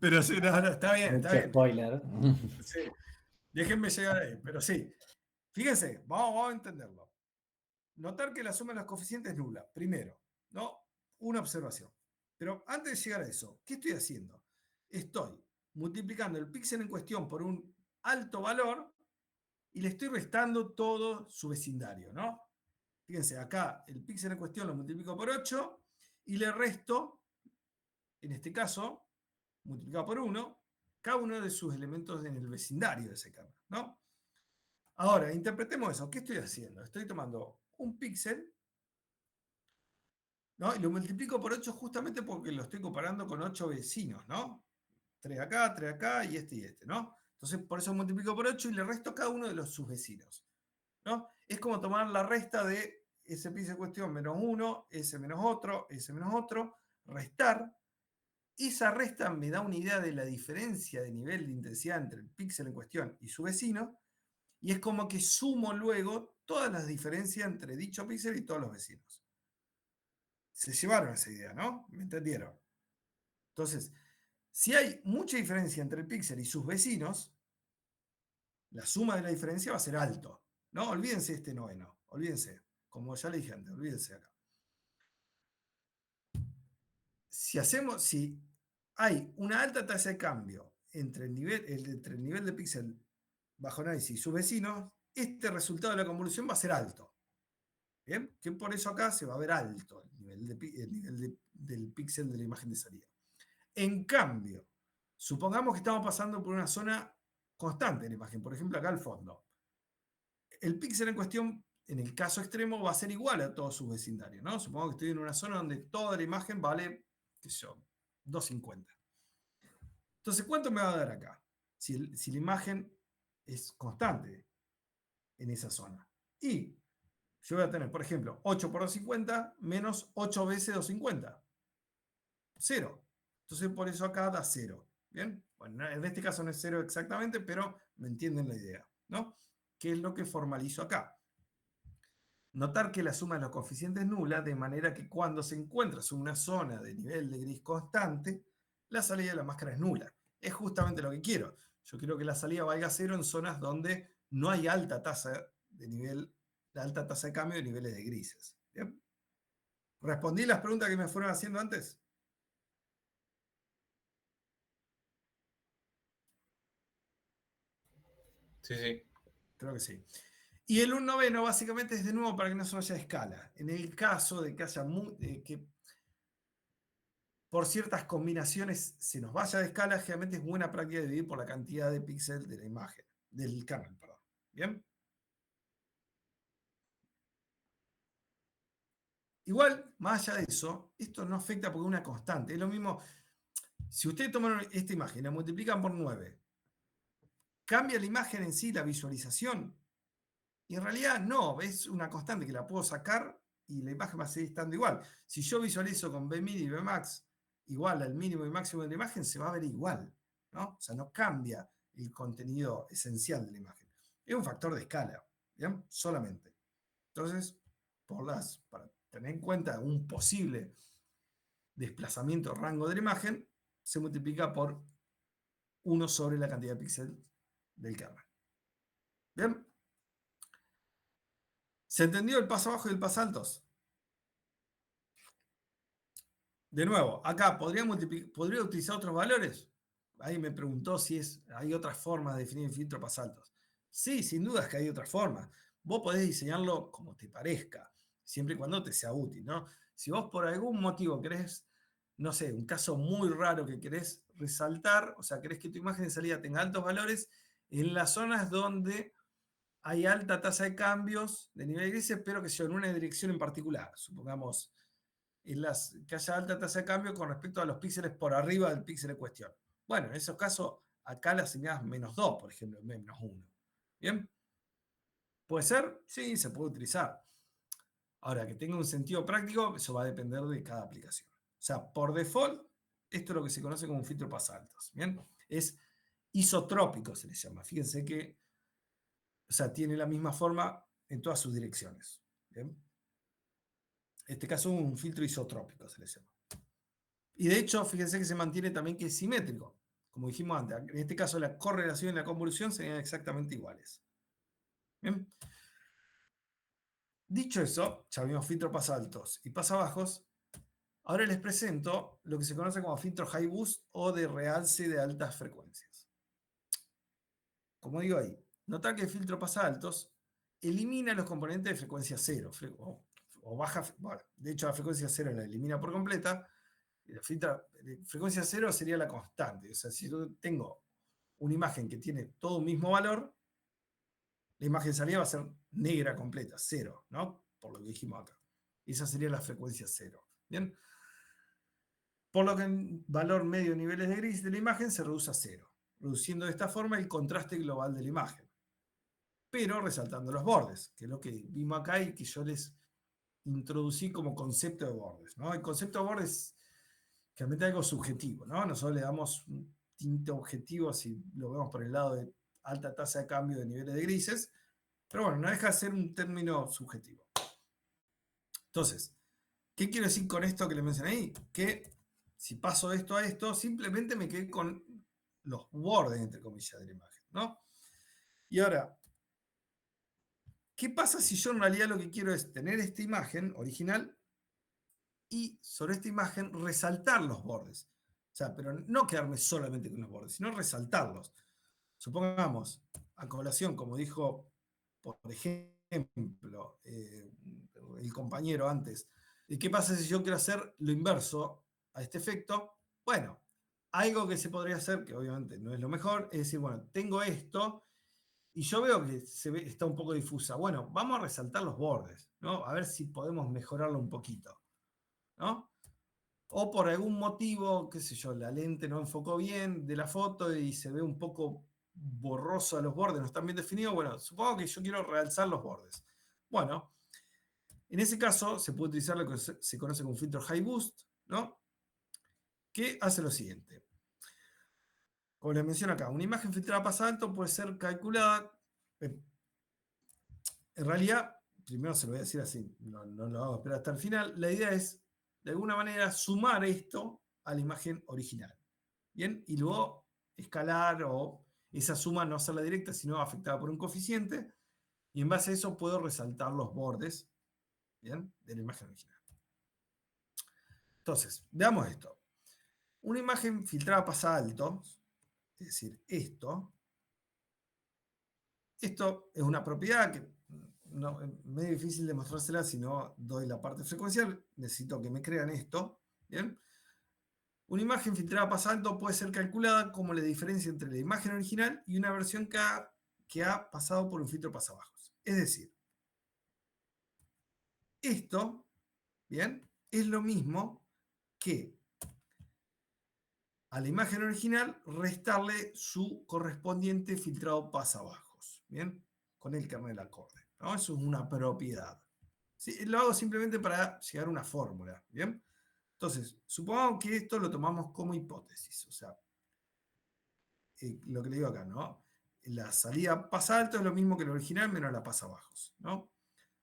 Pero sí, no, está bien, está Mucho bien. spoiler. Sí, déjenme llegar ahí, pero sí. Fíjense, vamos a entenderlo. Notar que la suma de los coeficientes es nula, primero, ¿no? Una observación. Pero antes de llegar a eso, ¿qué estoy haciendo? Estoy multiplicando el píxel en cuestión por un alto valor y le estoy restando todo su vecindario, ¿no? Fíjense, acá el píxel en cuestión lo multiplico por 8 y le resto, en este caso, multiplicado por 1, cada uno de sus elementos en el vecindario de ese kernel, ¿no? Ahora, interpretemos eso. ¿Qué estoy haciendo? Estoy tomando un píxel, ¿no? Y lo multiplico por 8 justamente porque lo estoy comparando con 8 vecinos, ¿no? 3 acá y este, ¿no? Entonces, por eso multiplico por 8 y le resto cada uno de sus vecinos, ¿no? Es como tomar la resta de ese píxel en cuestión menos 1, ese menos otro, restar. Esa resta me da una idea de la diferencia de nivel de intensidad entre el píxel en cuestión y su vecino, y es como que sumo luego todas las diferencias entre dicho píxel y todos los vecinos. Se llevaron esa idea, ¿no? ¿Me entendieron? Entonces, si hay mucha diferencia entre el píxel y sus vecinos, la suma de la diferencia va a ser alto. No, olvídense este noveno, olvídense. Como ya le dije antes, olvídense acá. Si hay una alta tasa de cambio entre el nivel de píxel bajo análisis y sus vecinos, este resultado de la convolución va a ser alto. ¿Bien? Que por eso acá se va a ver alto el nivel del píxel de la imagen de salida. En cambio, supongamos que estamos pasando por una zona constante en la imagen, por ejemplo acá al fondo. El píxel en cuestión, en el caso extremo, va a ser igual a todos sus vecindarios, ¿no? Supongo que estoy en una zona donde toda la imagen vale, qué sé yo, 250. Entonces, ¿cuánto me va a dar acá? Si la imagen es constante en esa zona. Y yo voy a tener, por ejemplo, 8 por 250 menos 8 veces 250. 0. Entonces, por eso acá da 0. ¿Bien? Bueno, en este caso no es 0 exactamente, pero me entienden la idea, ¿no? ¿Qué es lo que formalizo acá? Notar que la suma de los coeficientes es nula, de manera que cuando se encuentra en una zona de nivel de gris constante, la salida de la máscara es nula. Es justamente lo que quiero. Yo quiero que la salida valga 0 en zonas donde no hay alta tasa de cambio de niveles de grises. ¿Bien? ¿Respondí las preguntas que me fueron haciendo antes? Sí. Creo que sí. Y el 1/9 básicamente es de nuevo para que no se vaya a escala. En el caso de que haya que por ciertas combinaciones se nos vaya de escala, generalmente es buena práctica dividir por la cantidad de píxeles de la imagen, del kernel, perdón. ¿Bien? Igual, más allá de eso, esto no afecta porque es una constante. Es lo mismo, si ustedes toman esta imagen y la multiplican por 9, ¿cambia la imagen en sí, la visualización? Y en realidad no, es una constante que la puedo sacar y la imagen va a seguir estando igual. Si yo visualizo con Bmin y Bmax igual al mínimo y máximo de la imagen, se va a ver igual, ¿no? O sea, no cambia el contenido esencial de la imagen. Es un factor de escala, ¿bien? Solamente. Entonces, para tener en cuenta un posible desplazamiento rango de la imagen, se multiplica por 1 sobre la cantidad de píxeles del kernel. ¿Bien? ¿Se entendió el paso abajo y el paso altos? De nuevo, acá, ¿podría utilizar otros valores? Ahí me preguntó si hay otras formas de definir el filtro paso altos. Sí, sin duda es que hay otras formas. Vos podés diseñarlo como te parezca, siempre y cuando te sea útil, ¿no? Si vos por algún motivo querés, no sé, un caso muy raro que querés resaltar, o sea, querés que tu imagen de salida tenga altos valores, en las zonas donde hay alta tasa de cambios de nivel de grises, pero que sea en una dirección en particular. Supongamos que haya alta tasa de cambio con respecto a los píxeles por arriba del píxel en cuestión. Bueno, en esos casos, acá le asignás -2, por ejemplo, en vez de -1. ¿Bien? ¿Puede ser? Sí, se puede utilizar. Ahora, que tenga un sentido práctico, eso va a depender de cada aplicación. O sea, por default, esto es lo que se conoce como un filtro pasaltos. ¿Bien? Es isotrópico, se le llama. Fíjense que, o sea, tiene la misma forma en todas sus direcciones. ¿Bien? En este caso, un filtro isotrópico, se le llama. Y de hecho, fíjense que se mantiene también que es simétrico. Como dijimos antes, en este caso la correlación y la convolución serían exactamente iguales. ¿Bien? Dicho eso, ya vimos filtros pasaltos y pasabajos. Ahora les presento lo que se conoce como filtro high boost o de realce de altas frecuencias. Como digo ahí, nota que el filtro pasaltos elimina los componentes de frecuencia cero o baja, bueno, de hecho la frecuencia cero la elimina por completa. La frecuencia cero sería la constante. O sea, si yo tengo una imagen que tiene todo un mismo valor, la imagen salida va a ser negra completa, cero, ¿no? Por lo que dijimos acá. Esa sería la frecuencia cero. ¿Bien? Por lo que en valor medio niveles de gris de la imagen se reduce a cero, reduciendo de esta forma el contraste global de la imagen, pero resaltando los bordes, que es lo que vimos acá y que yo les introducí como concepto de bordes, ¿no? El concepto de bordes realmente algo subjetivo, ¿no? Nosotros le damos un tinte objetivo si lo vemos por el lado de alta tasa de cambio de niveles de grises, pero bueno, no deja de ser un término subjetivo. Entonces, ¿qué quiero decir con esto que le mencioné ahí? Que si paso esto a esto, simplemente me quedé con los bordes, entre comillas, de la imagen, ¿no? Y ahora, ¿qué pasa si yo en realidad lo que quiero es tener esta imagen original y sobre esta imagen resaltar los bordes? O sea, pero no quedarme solamente con los bordes, sino resaltarlos. Supongamos, a colación, como dijo, por ejemplo, el compañero antes, ¿qué pasa si yo quiero hacer lo inverso a este efecto? Bueno, algo que se podría hacer, que obviamente no es lo mejor, es decir, bueno, tengo esto y yo veo que está un poco difusa. Bueno, vamos a resaltar los bordes, ¿no? A ver si podemos mejorarlo un poquito, ¿no? O por algún motivo, qué sé yo, la lente no enfocó bien de la foto y se ve un poco borroso a los bordes, no están bien definidos. Bueno, supongo que yo quiero realzar los bordes. Bueno, en ese caso se puede utilizar lo que se conoce como filtro high boost, ¿no? Que hace lo siguiente. Como les menciono acá, una imagen filtrada paso alto puede ser calculada. En realidad, primero se lo voy a decir así, no lo hago esperar hasta el final. La idea es, de alguna manera, sumar esto a la imagen original. ¿Bien? Y luego escalar o esa suma no hacerla directa, sino afectada por un coeficiente. Y en base a eso puedo resaltar los bordes, ¿bien?, de la imagen original. Entonces, veamos esto. Una imagen filtrada pasa alto, es decir, esto es una propiedad que no, es medio difícil de mostrársela si no doy la parte frecuencial. Necesito que me crean esto, ¿bien? Una imagen filtrada paso alto puede ser calculada como la diferencia entre la imagen original y una versión que ha pasado por un filtro pasabajos. Es decir, esto, ¿bien?, es lo mismo que a la imagen original restarle su correspondiente filtrado pasabajos, ¿bien?, con el kernel acorde, ¿no? Eso es una propiedad. ¿Sí? Lo hago simplemente para llegar a una fórmula, ¿bien? Entonces, supongamos que esto lo tomamos como hipótesis, o sea, lo que le digo acá, ¿no? La salida pasa alto es lo mismo que el original menos la pasa bajos, ¿no?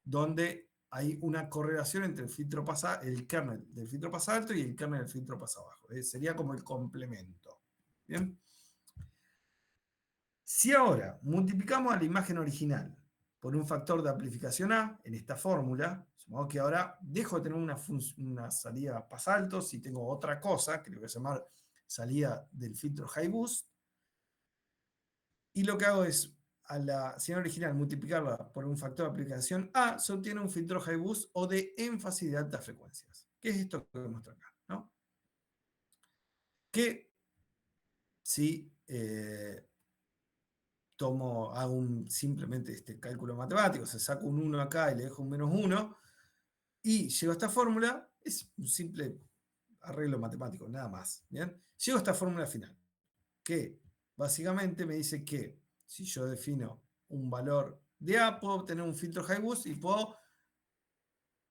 Donde hay una correlación entre el kernel del filtro pasa alto y el kernel del filtro pasa bajo. Sería como el complemento. ¿Bien? Si ahora multiplicamos a la imagen original por un factor de amplificación A en esta fórmula, supongamos que ahora dejo de tener una salida pasa alto si tengo otra cosa, que le voy a llamar salida del filtro high boost, y lo que hago es a la señal original multiplicarla por un factor de amplificación A, se obtiene un filtro high boost o de énfasis de altas frecuencias. ¿Qué es esto que muestro acá? ¿No? Que si hago simplemente este cálculo matemático, se saco un 1 acá y le dejo un -1, y llego a esta fórmula, es un simple arreglo matemático, nada más. ¿Bien? Llego a esta fórmula final, que básicamente me dice que si yo defino un valor de A, puedo obtener un filtro high boost y puedo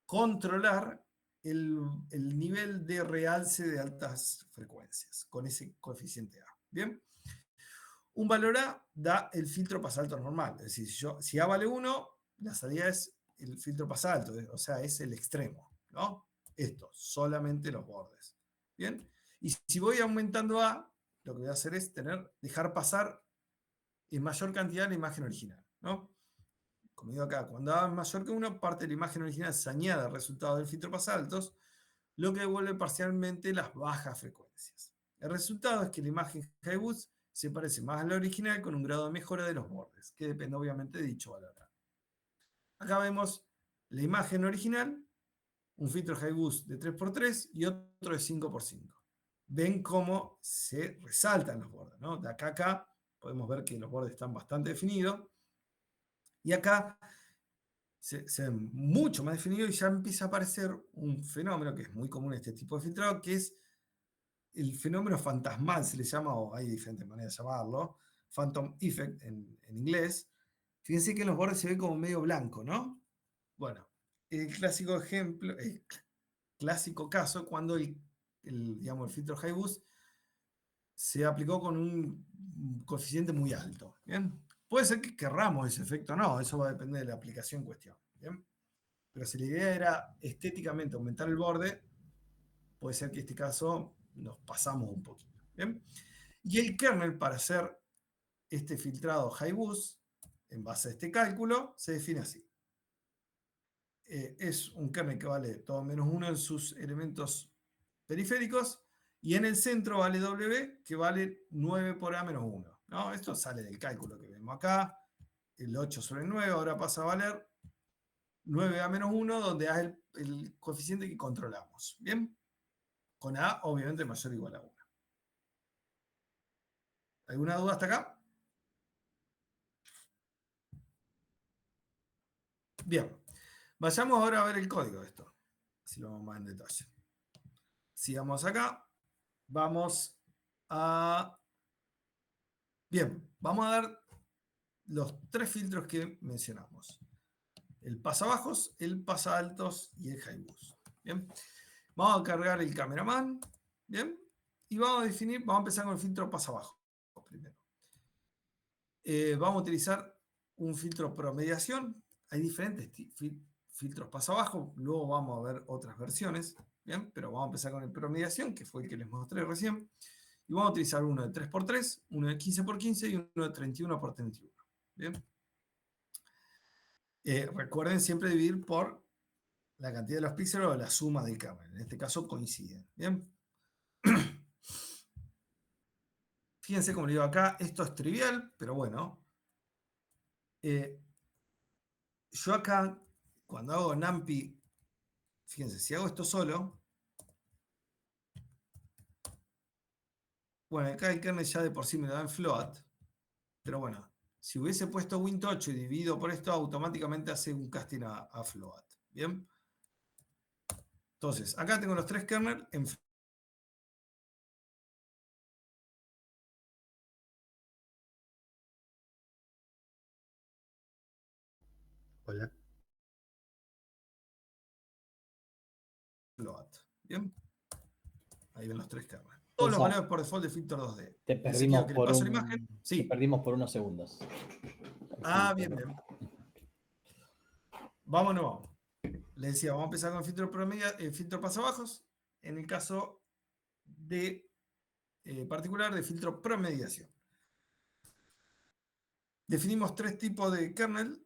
controlar el nivel de realce de altas frecuencias con ese coeficiente A. ¿Bien? Un valor A da el filtro pasalto normal. Es decir, si A vale 1, la salida es el filtro pasalto, o sea, es el extremo, ¿no? Esto, solamente los bordes. ¿Bien? Y si voy aumentando A, lo que voy a hacer es dejar pasar en mayor cantidad la imagen original, ¿no? Como digo acá, cuando A es mayor que 1, parte de la imagen original se añade al resultado del filtro pasaltos, lo que devuelve parcialmente las bajas frecuencias. El resultado es que la imagen high boost se parece más a la original con un grado de mejora de los bordes, que depende obviamente de dicho valor. Acá vemos la imagen original, un filtro high boost de 3x3 y otro de 5x5. Ven cómo se resaltan los bordes, ¿no? De acá a acá podemos ver que los bordes están bastante definidos. Y acá se ven mucho más definidos y ya empieza a aparecer un fenómeno que es muy común en este tipo de filtrado, que es el fenómeno fantasmal, se le llama, o hay diferentes maneras de llamarlo, Phantom Effect en inglés. Fíjense que en los bordes se ve como medio blanco, ¿no? Bueno, el clásico ejemplo, el clásico caso, cuando digamos, el filtro high boost se aplicó con un coeficiente muy alto. ¿Bien? Puede ser que querramos ese efecto, no, eso va a depender de la aplicación en cuestión. ¿Bien? Pero si la idea era estéticamente aumentar el borde, puede ser que en este caso nos pasamos un poquito. ¿Bien? Y el kernel, para hacer este filtrado high boost, en base a este cálculo, se define así. Es un kernel que vale todo menos 1 en sus elementos periféricos, y en el centro vale W, que vale 9 por A menos 1. ¿No? Esto sale del cálculo que vemos acá. El 8 sobre 9 ahora pasa a valer 9A menos 1, donde A es el coeficiente que controlamos. ¿Bien? Con A, obviamente, mayor o igual a 1. ¿Alguna duda hasta acá? Bien. Vayamos ahora a ver el código de esto. Así lo vamos más en detalle. Sigamos acá. Vamos a... Bien, vamos a dar los 3 filtros que mencionamos. El pasabajos, el pasaltos y el high boost. Bien. Vamos a cargar el cameraman. Bien. Y vamos a empezar con el filtro pasabajo primero. Vamos a utilizar un filtro promediación. Hay diferentes filtros pasabajo. Luego vamos a ver otras versiones. Bien. Pero vamos a empezar con el promediación, que fue el que les mostré recién. Y vamos a utilizar uno de 3x3, uno de 15x15 y uno de 31x31. Bien. Recuerden siempre dividir por la cantidad de los píxeles o la suma del kernel. En este caso coinciden. Bien. Fíjense como le digo acá, esto es trivial, pero bueno. Yo acá, cuando hago NumPy, fíjense, si hago esto solo, bueno, acá el kernel ya de por sí me lo da en float, pero bueno, si hubiese puesto Win8 y dividido por esto, automáticamente hace un casting a float. Bien. Entonces, acá tengo los 3 kernels en float. Hola. Bien. Ahí ven los 3 kernels. todos los Gonza, valores por default de filtro 2D. te En el sentido perdimos que le por paso la imagen. te Sí. perdimos por unos segundos. Ah, bien, bien. Vámonos. Le decía, vamos a empezar con el filtro promedio, el filtro pasabajos. En el caso de particular de filtro promediación. Definimos 3 tipos de kernel,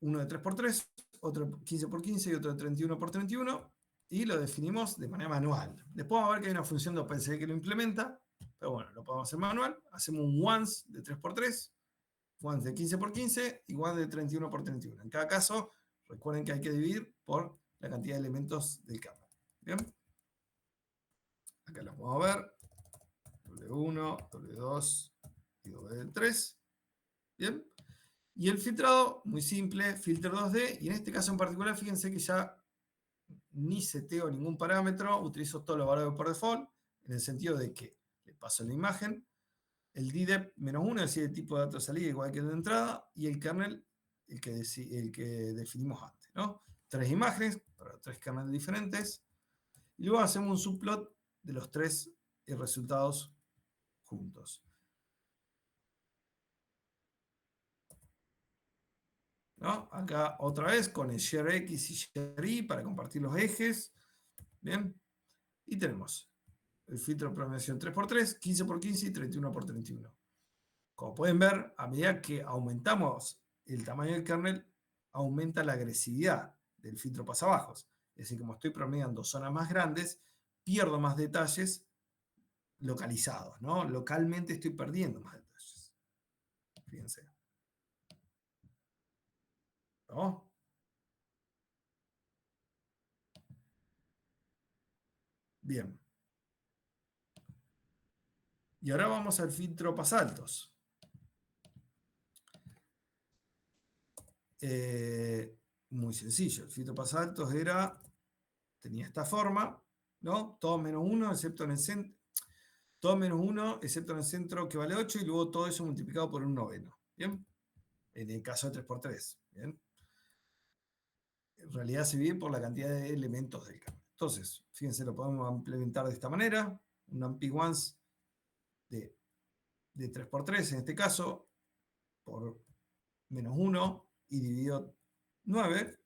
uno de 3x3, otro 15x15 y otro de 31x31, y lo definimos de manera manual. Después vamos a ver que hay una función de OpenCV que lo implementa, pero bueno, lo podemos hacer manual. Hacemos un once de 3x3, once de 15x15 y once de 31x31. En cada caso, recuerden que hay que dividir por la cantidad de elementos del kernel. ¿Bien? Acá los vamos a ver. W1, W2 y W3. ¿Bien? Y el filtrado, muy simple, filtro 2D, y en este caso en particular, fíjense que ya ni seteo ningún parámetro, utilizo todos los valores por default, en el sentido de que le paso la imagen, el DDEP-1, es decir, el tipo de datos de salida igual que el de entrada, y el kernel, el que definimos antes, ¿no? 3 imágenes para 3 kernels diferentes, y luego hacemos un subplot de los 3 resultados juntos. ¿No? Acá otra vez con el share X y share Y para compartir los ejes. Bien. Y tenemos el filtro de programación 3x3, 15x15 y 31x31. Como pueden ver, a medida que aumentamos el tamaño del kernel, aumenta la agresividad del filtro pasabajos. Es decir, como estoy promediando zonas más grandes, pierdo más detalles localizados, ¿no? Localmente estoy perdiendo más detalles. Fíjense. ¿No? Bien. Y ahora vamos al filtro pasaltos. Muy sencillo. El filtro pasaltos tenía esta forma, ¿no? Todo menos 1 excepto en el centro. Todo menos 1 excepto en el centro que vale 8 y luego todo eso multiplicado por un noveno. ¿Bien? En el caso de 3x3. ¿Bien? En realidad se divide por la cantidad de elementos del kernel. Entonces, fíjense, lo podemos implementar de esta manera. Un numpy once de 3x3 en este caso, por menos 1 y dividido 9.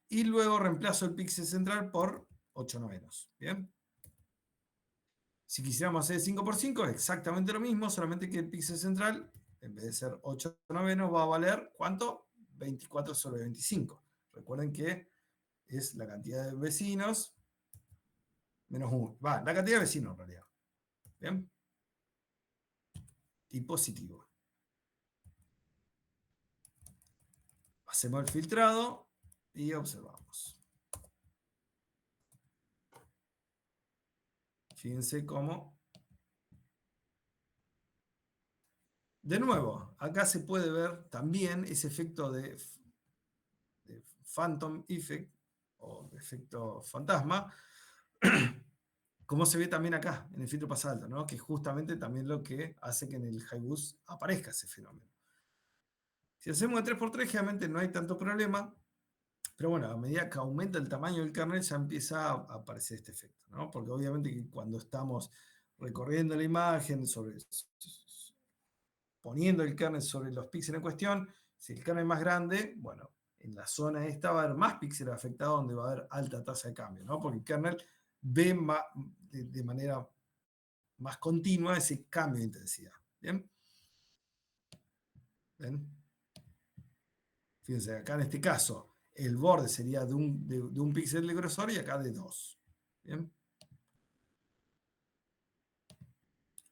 Y luego reemplazo el píxel central por 8 novenos. ¿Bien? Si quisiéramos hacer 5x5 es exactamente lo mismo, solamente que el píxel central, en vez de ser 8 novenos, va a valer, ¿cuánto? 24 sobre 25. Recuerden que es la cantidad de vecinos menos 1. Va, la cantidad de vecinos en realidad. ¿Bien? Y positivo. Hacemos el filtrado y observamos. Fíjense cómo. De nuevo, acá se puede ver también ese efecto de phantom effect o efecto fantasma, como se ve también acá en el filtro pasalto, ¿no? Que es justamente también lo que hace que en el high boost aparezca ese fenómeno. Si hacemos de 3x3, generalmente no hay tanto problema, pero bueno, a medida que aumenta el tamaño del kernel ya empieza a aparecer este efecto, ¿no? Porque obviamente que cuando estamos recorriendo la imagen, poniendo el kernel sobre los píxeles en cuestión, si el kernel es más grande, bueno, en la zona esta va a haber más píxeles afectados donde va a haber alta tasa de cambio, ¿no? Porque el kernel ve de manera más continua ese cambio de intensidad. ¿Bien? ¿Ven? Fíjense, acá en este caso, el borde sería de un píxel de grosor y acá de 2. ¿Bien?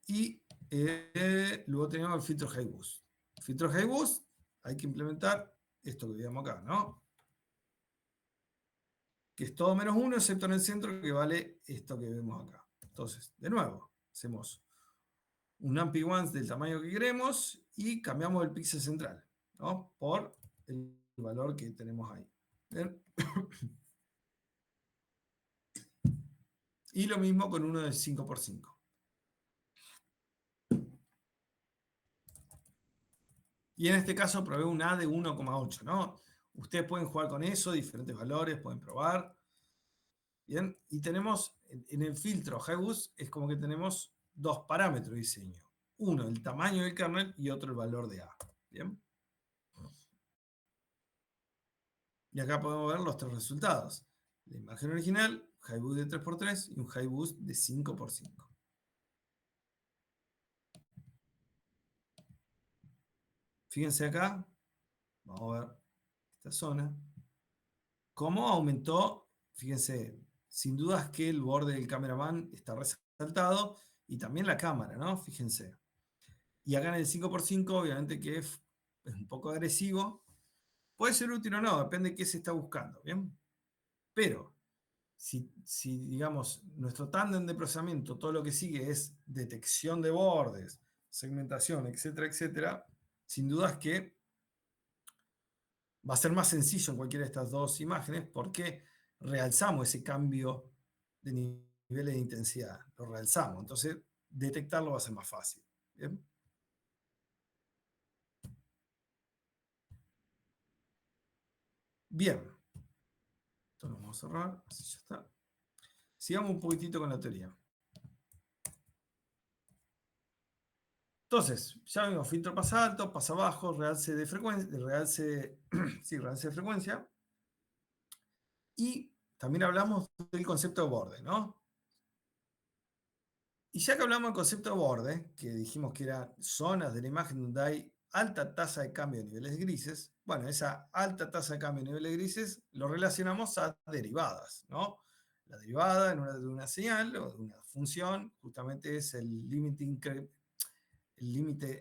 Y luego tenemos el filtro high boost. El filtro high boost hay que implementar esto que veíamos acá, ¿no? Que es todo menos 1, excepto en el centro, que vale esto que vemos acá. Entonces, de nuevo, hacemos un numpy once del tamaño que queremos y cambiamos el píxel central, ¿no? Por el valor que tenemos ahí. ¿Bien? Y lo mismo con uno de 5x5. Y en este caso probé un A de 1,8, ¿no? Ustedes pueden jugar con eso, diferentes valores, pueden probar. Bien, y tenemos en el filtro HighBoost es como que tenemos dos parámetros de diseño. Uno, el tamaño del kernel y otro, el valor de A. Bien. Y acá podemos ver los tres resultados. La imagen original, HighBoost de 3x3 y un HighBoost de 5x5. Fíjense acá, vamos a ver esta zona, cómo aumentó, fíjense, sin dudas que el borde del cameraman está resaltado y también la cámara, ¿no? Fíjense. Y acá en el 5x5, obviamente que es un poco agresivo. Puede ser útil o no, depende de qué se está buscando, ¿bien? Pero, si digamos, nuestro tándem de procesamiento, todo lo que sigue es detección de bordes, segmentación, etcétera, etcétera, sin dudas que va a ser más sencillo en cualquiera de estas dos imágenes porque realzamos ese cambio de niveles de intensidad, lo realzamos, entonces detectarlo va a ser más fácil. ¿Bien? Bien. Esto lo vamos a cerrar, así ya está. Sigamos un poquitito con la teoría. Entonces, ya vimos filtro pasa alto, pasa bajo, realce de frecuencia, sí, realce de frecuencia. Y también hablamos del concepto de borde, ¿no? Y ya que hablamos del concepto de borde, que dijimos que eran zonas de la imagen donde hay alta tasa de cambio de niveles grises, bueno, esa alta tasa de cambio de niveles grises lo relacionamos a derivadas, ¿no? La derivada de una señal o de una función justamente es el límite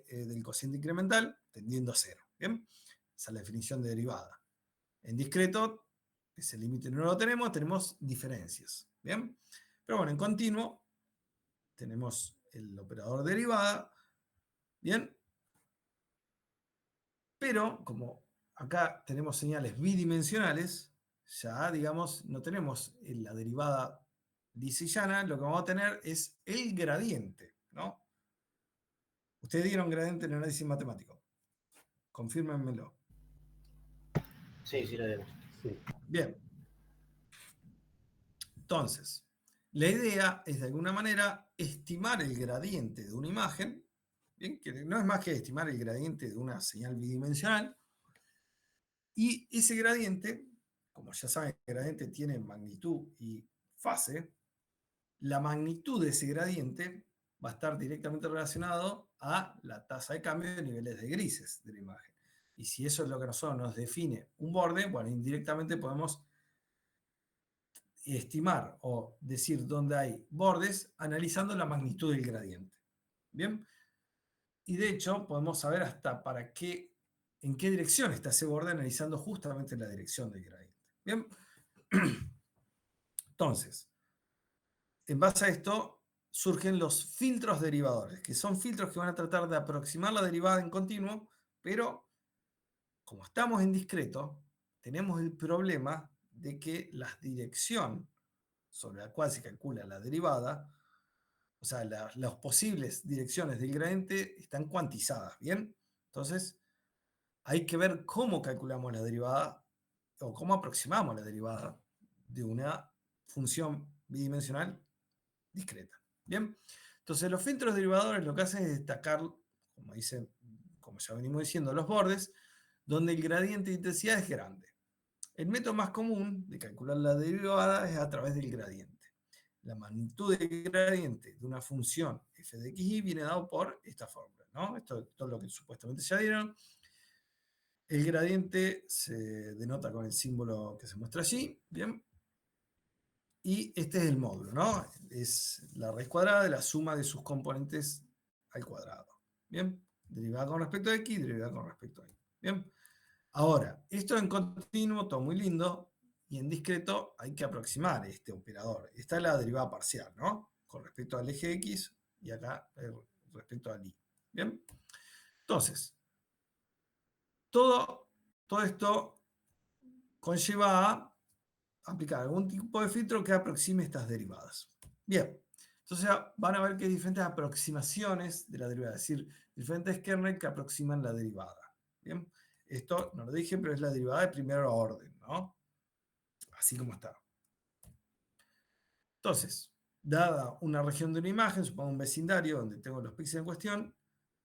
del cociente incremental tendiendo a cero, ¿bien? Esa es la definición de derivada. En discreto, ese límite no lo tenemos, tenemos diferencias, ¿bien? Pero bueno, en continuo tenemos el operador derivada, ¿bien? Pero como acá tenemos señales bidimensionales, ya digamos, no tenemos la derivada lisa y llana, lo que vamos a tener es el gradiente, ¿no? Ustedes dieron gradiente en el análisis matemático. Confírmenmelo. Sí, sí lo vemos. Sí. Bien. Entonces, la idea es de alguna manera estimar el gradiente de una imagen, ¿bien? Que no es más que estimar el gradiente de una señal bidimensional, y ese gradiente, como ya saben, el gradiente tiene magnitud y fase, la magnitud de ese gradiente va a estar directamente relacionado a la tasa de cambio de niveles de grises de la imagen. Y si eso es lo que a nosotros nos define un borde, bueno, indirectamente podemos estimar o decir dónde hay bordes analizando la magnitud del gradiente. ¿Bien? Y de hecho podemos saber hasta en qué dirección está ese borde analizando justamente la dirección del gradiente. ¿Bien? Entonces, en base a esto surgen los filtros derivadores, que son filtros que van a tratar de aproximar la derivada en continuo, pero como estamos en discreto, tenemos el problema de que la dirección sobre la cual se calcula la derivada, o sea, las posibles direcciones del gradiente están cuantizadas, ¿bien? Entonces, hay que ver cómo calculamos la derivada o cómo aproximamos la derivada de una función bidimensional discreta, ¿bien? Entonces, los filtros derivadores lo que hacen es destacar, como ya venimos diciendo, los bordes, donde el gradiente de intensidad es grande. El método más común de calcular la derivada es a través del gradiente. La magnitud del gradiente de una función f de xy viene dado por esta fórmula, ¿no? Esto es todo lo que supuestamente ya dieron. El gradiente se denota con el símbolo que se muestra allí, ¿bien? Y este es el módulo, ¿no? Es la raíz cuadrada de la suma de sus componentes al cuadrado, ¿bien? Derivada con respecto a x, derivada con respecto a y, ¿bien? Ahora, esto en continuo, todo muy lindo, y en discreto hay que aproximar este operador. Esta es la derivada parcial, ¿no? Con respecto al eje x y acá respecto al y. ¿Bien? Entonces, todo esto conlleva a aplicar algún tipo de filtro que aproxime estas derivadas. Bien, entonces van a ver que hay diferentes aproximaciones de la derivada, es decir, diferentes kernels que aproximan la derivada. Bien, esto no lo dije, pero es la derivada de primer orden, ¿no? Así como está. Entonces, dada una región de una imagen, supongo un vecindario donde tengo los píxeles en cuestión,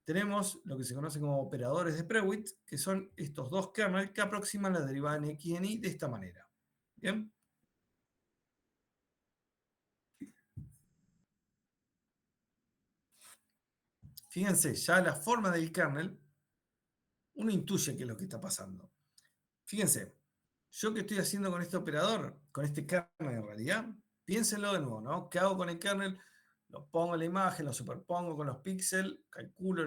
tenemos lo que se conoce como operadores de Prewitt, que son estos dos kernels que aproximan la derivada en X y en Y de esta manera. ¿Bien? Fíjense, ya la forma del kernel, uno intuye qué es lo que está pasando. Fíjense, yo qué estoy haciendo con este operador, con este kernel en realidad, piénsenlo de nuevo, ¿no? ¿Qué hago con el kernel? Lo pongo en la imagen, lo superpongo con los píxeles, calculo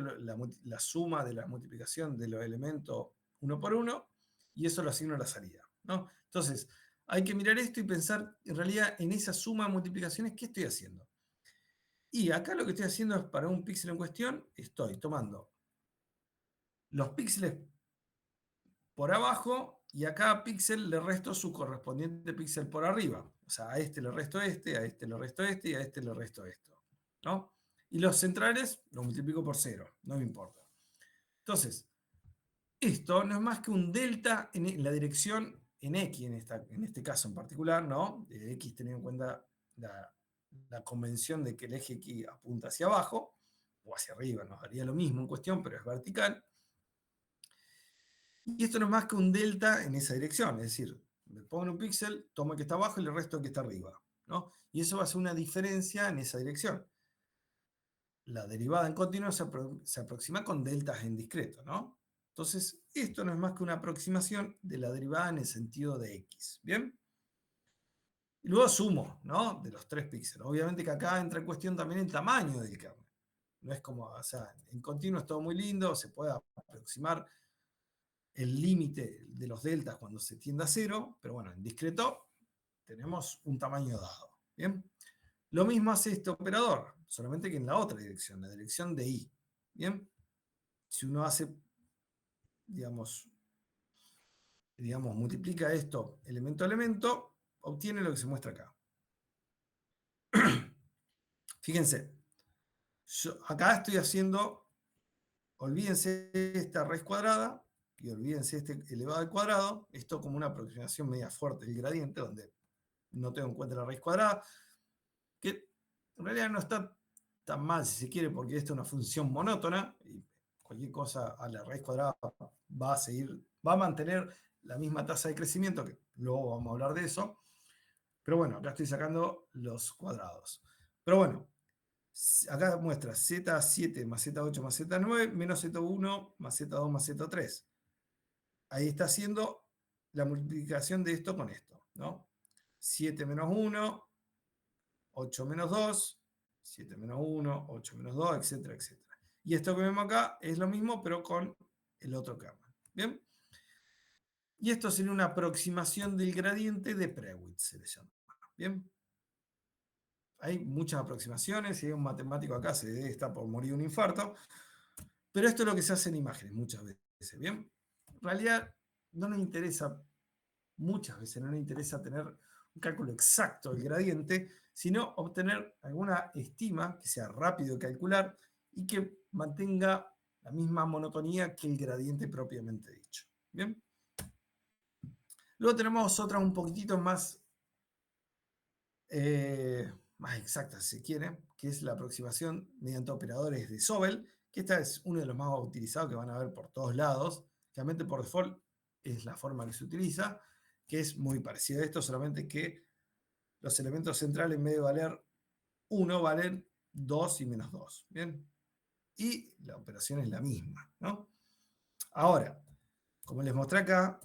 la suma de la multiplicación de los elementos uno por uno y eso lo asigno a la salida, ¿no? Entonces, hay que mirar esto y pensar en realidad en esa suma de multiplicaciones, ¿qué estoy haciendo? Y acá lo que estoy haciendo es para un píxel en cuestión, estoy tomando los píxeles por abajo y a cada píxel le resto su correspondiente píxel por arriba. O sea, a este le resto este, a este le resto este y a este le resto esto, ¿no? Y los centrales los multiplico por 0, no me importa. Entonces, esto no es más que un delta en la dirección en X, en este caso en particular, ¿no? De X teniendo en cuenta la convención de que el eje X apunta hacia abajo, o hacia arriba, nos daría lo mismo en cuestión, pero es vertical. Y esto no es más que un delta en esa dirección, es decir, me pongo en un píxel, tomo el que está abajo y le resto el que está arriba, ¿no? Y eso va a ser una diferencia en esa dirección. La derivada en continuo se aproxima con deltas en discreto, ¿no? Entonces, esto no es más que una aproximación de la derivada en el sentido de x, ¿bien? Y luego sumo, ¿no? De los 3 píxeles. Obviamente que acá entra en cuestión también el tamaño del kernel. No es como, o sea, en continuo es todo muy lindo, se puede aproximar el límite de los deltas cuando se tiende a 0, pero bueno, en discreto tenemos un tamaño dado, ¿bien? Lo mismo hace este operador, solamente que en la otra dirección, la dirección de y, ¿bien? Si uno hace, digamos, multiplica esto elemento a elemento, obtiene lo que se muestra acá. Fíjense, yo acá estoy haciendo, olvídense esta raíz cuadrada y olvídense este elevado al cuadrado, esto como una aproximación media fuerte del gradiente, donde no tengo en cuenta la raíz cuadrada, que en realidad no está tan mal si se quiere, porque esta es una función monótona, y cualquier cosa a la raíz cuadrada va a mantener la misma tasa de crecimiento, que luego vamos a hablar de eso, pero bueno, acá estoy sacando los cuadrados. Pero bueno, acá muestra Z7 más Z8 más Z9 menos Z1 más Z2 más Z3. Ahí está haciendo la multiplicación de esto con esto, ¿no? 7 menos 1, 8 menos 2, 7 menos 1, 8 menos 2, etcétera, etcétera. Y esto que vemos acá es lo mismo, pero con el otro kernel. ¿Bien? Y esto sería una aproximación del gradiente de Prewitt, se le llama. ¿Bien? Hay muchas aproximaciones, si hay un matemático acá se está por morir de un infarto, pero esto es lo que se hace en imágenes muchas veces. ¿Bien? En realidad no nos interesa, muchas veces no nos interesa tener un cálculo exacto del gradiente, sino obtener alguna estima que sea rápido de calcular y que mantenga la misma monotonía que el gradiente propiamente dicho. ¿Bien? Luego tenemos otras un poquitito más exactas, si se quiere, que es la aproximación mediante operadores de Sobel, que esta es uno de los más utilizados que van a ver por todos lados. Realmente por default es la forma que se utiliza, que es muy parecida a esto, solamente que los elementos centrales en vez de valer 1 valen 2 y menos 2. ¿Bien? Y la operación es la misma, ¿no? Ahora, como les mostré acá,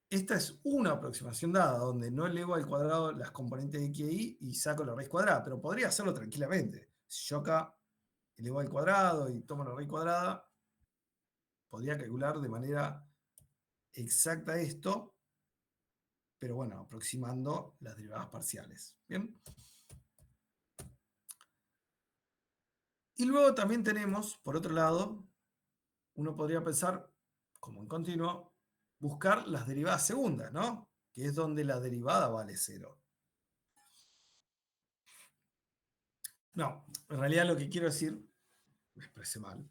esta es una aproximación dada, donde no elevo al cuadrado las componentes de x e y y saco la raíz cuadrada, pero podría hacerlo tranquilamente. Si yo acá elevo al cuadrado y tomo la raíz cuadrada, podría calcular de manera exacta esto, pero bueno, aproximando las derivadas parciales. ¿Bien? Y luego también tenemos, por otro lado, uno podría pensar, como en continuo, buscar las derivadas segundas, ¿no? Que es donde la derivada vale 0. No, en realidad lo que quiero decir, me expresé mal.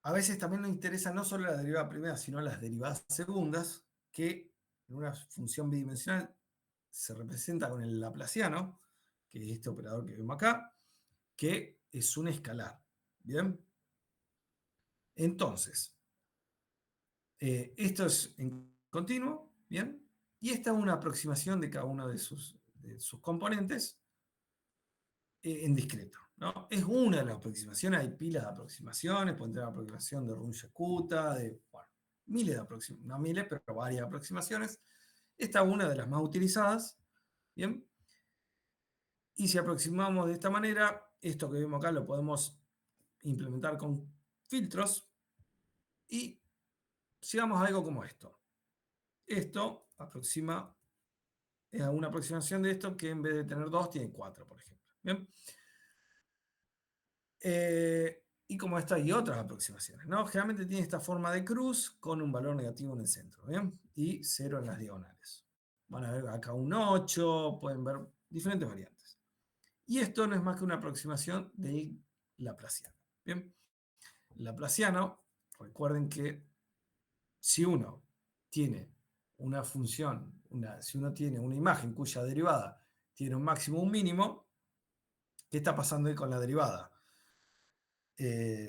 A veces también nos interesa no solo la derivada primera, sino las derivadas segundas, que en una función bidimensional se representa con el laplaciano, que es este operador que vemos acá, que es un escalar. ¿Bien? Entonces, esto es en continuo, ¿bien? Y esta es una aproximación de cada uno de sus componentes en discreto, ¿no? Es una de las aproximaciones, hay pilas de aproximaciones, pueden tener la aproximación de Runge-Kutta, bueno, miles de aproximaciones, no miles, pero varias aproximaciones. Esta es una de las más utilizadas, ¿bien? Y si aproximamos de esta manera, esto que vemos acá lo podemos implementar con filtros y llegamos a algo como esto. Esto aproxima a una aproximación de esto que en vez de tener 2 tiene 4, por ejemplo. ¿Bien? Y como esta hay otras aproximaciones, ¿no? Generalmente tiene esta forma de cruz con un valor negativo en el centro, ¿bien? Y 0 en las diagonales. Van a ver acá un 8, pueden ver diferentes variantes. Y esto no es más que una aproximación del laplaciano, ¿bien? Laplaciano, recuerden que si uno tiene una función, si uno tiene una imagen cuya derivada tiene un máximo o un mínimo, ¿qué está pasando ahí con la derivada?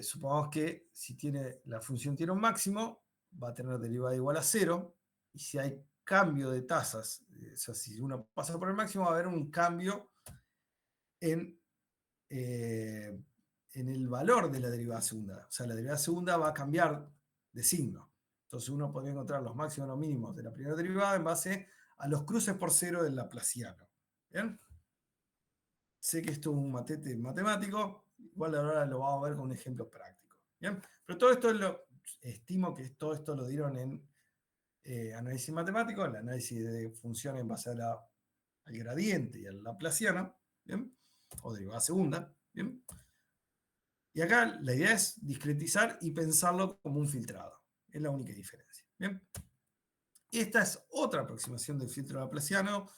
Supongamos que si la función tiene un máximo, va a tener derivada igual a 0, y si hay cambio de tasas, o sea, si uno pasa por el máximo, va a haber un cambio en el valor de la derivada segunda. O sea, la derivada segunda va a cambiar de signo. Entonces uno podría encontrar los máximos y los mínimos de la primera derivada en base a los cruces por cero del laplaciano. ¿Bien? Sé que esto es un matete matemático, igual ahora lo vamos a ver con un ejemplo práctico. ¿Bien? Pero todo esto estimo que todo esto lo dieron en análisis matemático, el análisis de funciones en base al gradiente y al laplaciano, ¿bien? O derivada segunda, ¿bien? Y acá la idea es discretizar y pensarlo como un filtrado. Es la única diferencia. ¿Bien? Esta es otra aproximación del filtro laplaciano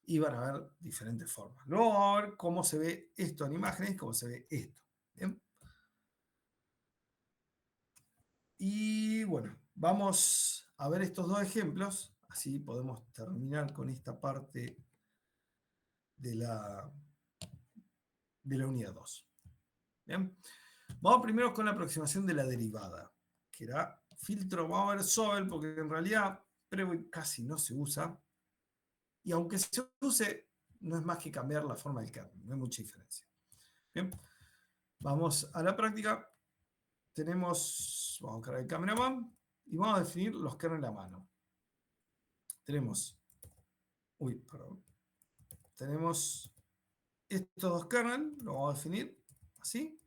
y van a ver diferentes formas. Luego vamos a ver cómo se ve esto en imágenes y cómo se ve esto. ¿Bien? Y bueno, vamos a ver estos dos ejemplos. Así podemos terminar con esta parte de la unidad 2. ¿Bien? Vamos primero con la aproximación de la derivada, que era filtro, vamos a ver Sobel, porque en realidad Prevost casi no se usa, y aunque se use, no es más que cambiar la forma del kernel, no hay mucha diferencia. Bien, vamos a la práctica. Vamos a cargar el cameraman, y vamos a definir los kernels a mano. Tenemos estos dos kernels, los vamos a definir así,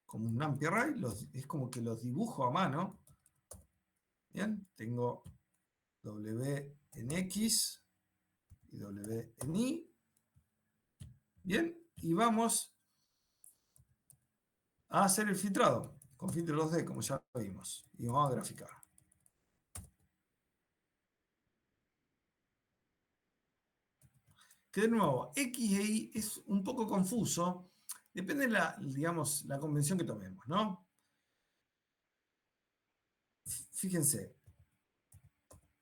como un NumPy array, es como que los dibujo a mano. Bien, tengo W en X y W en Y. Bien, y vamos a hacer el filtrado con filtro 2D, como ya vimos, y vamos a graficar. Que de nuevo, X e Y es un poco confuso, depende de la convención que tomemos, ¿no? Fíjense,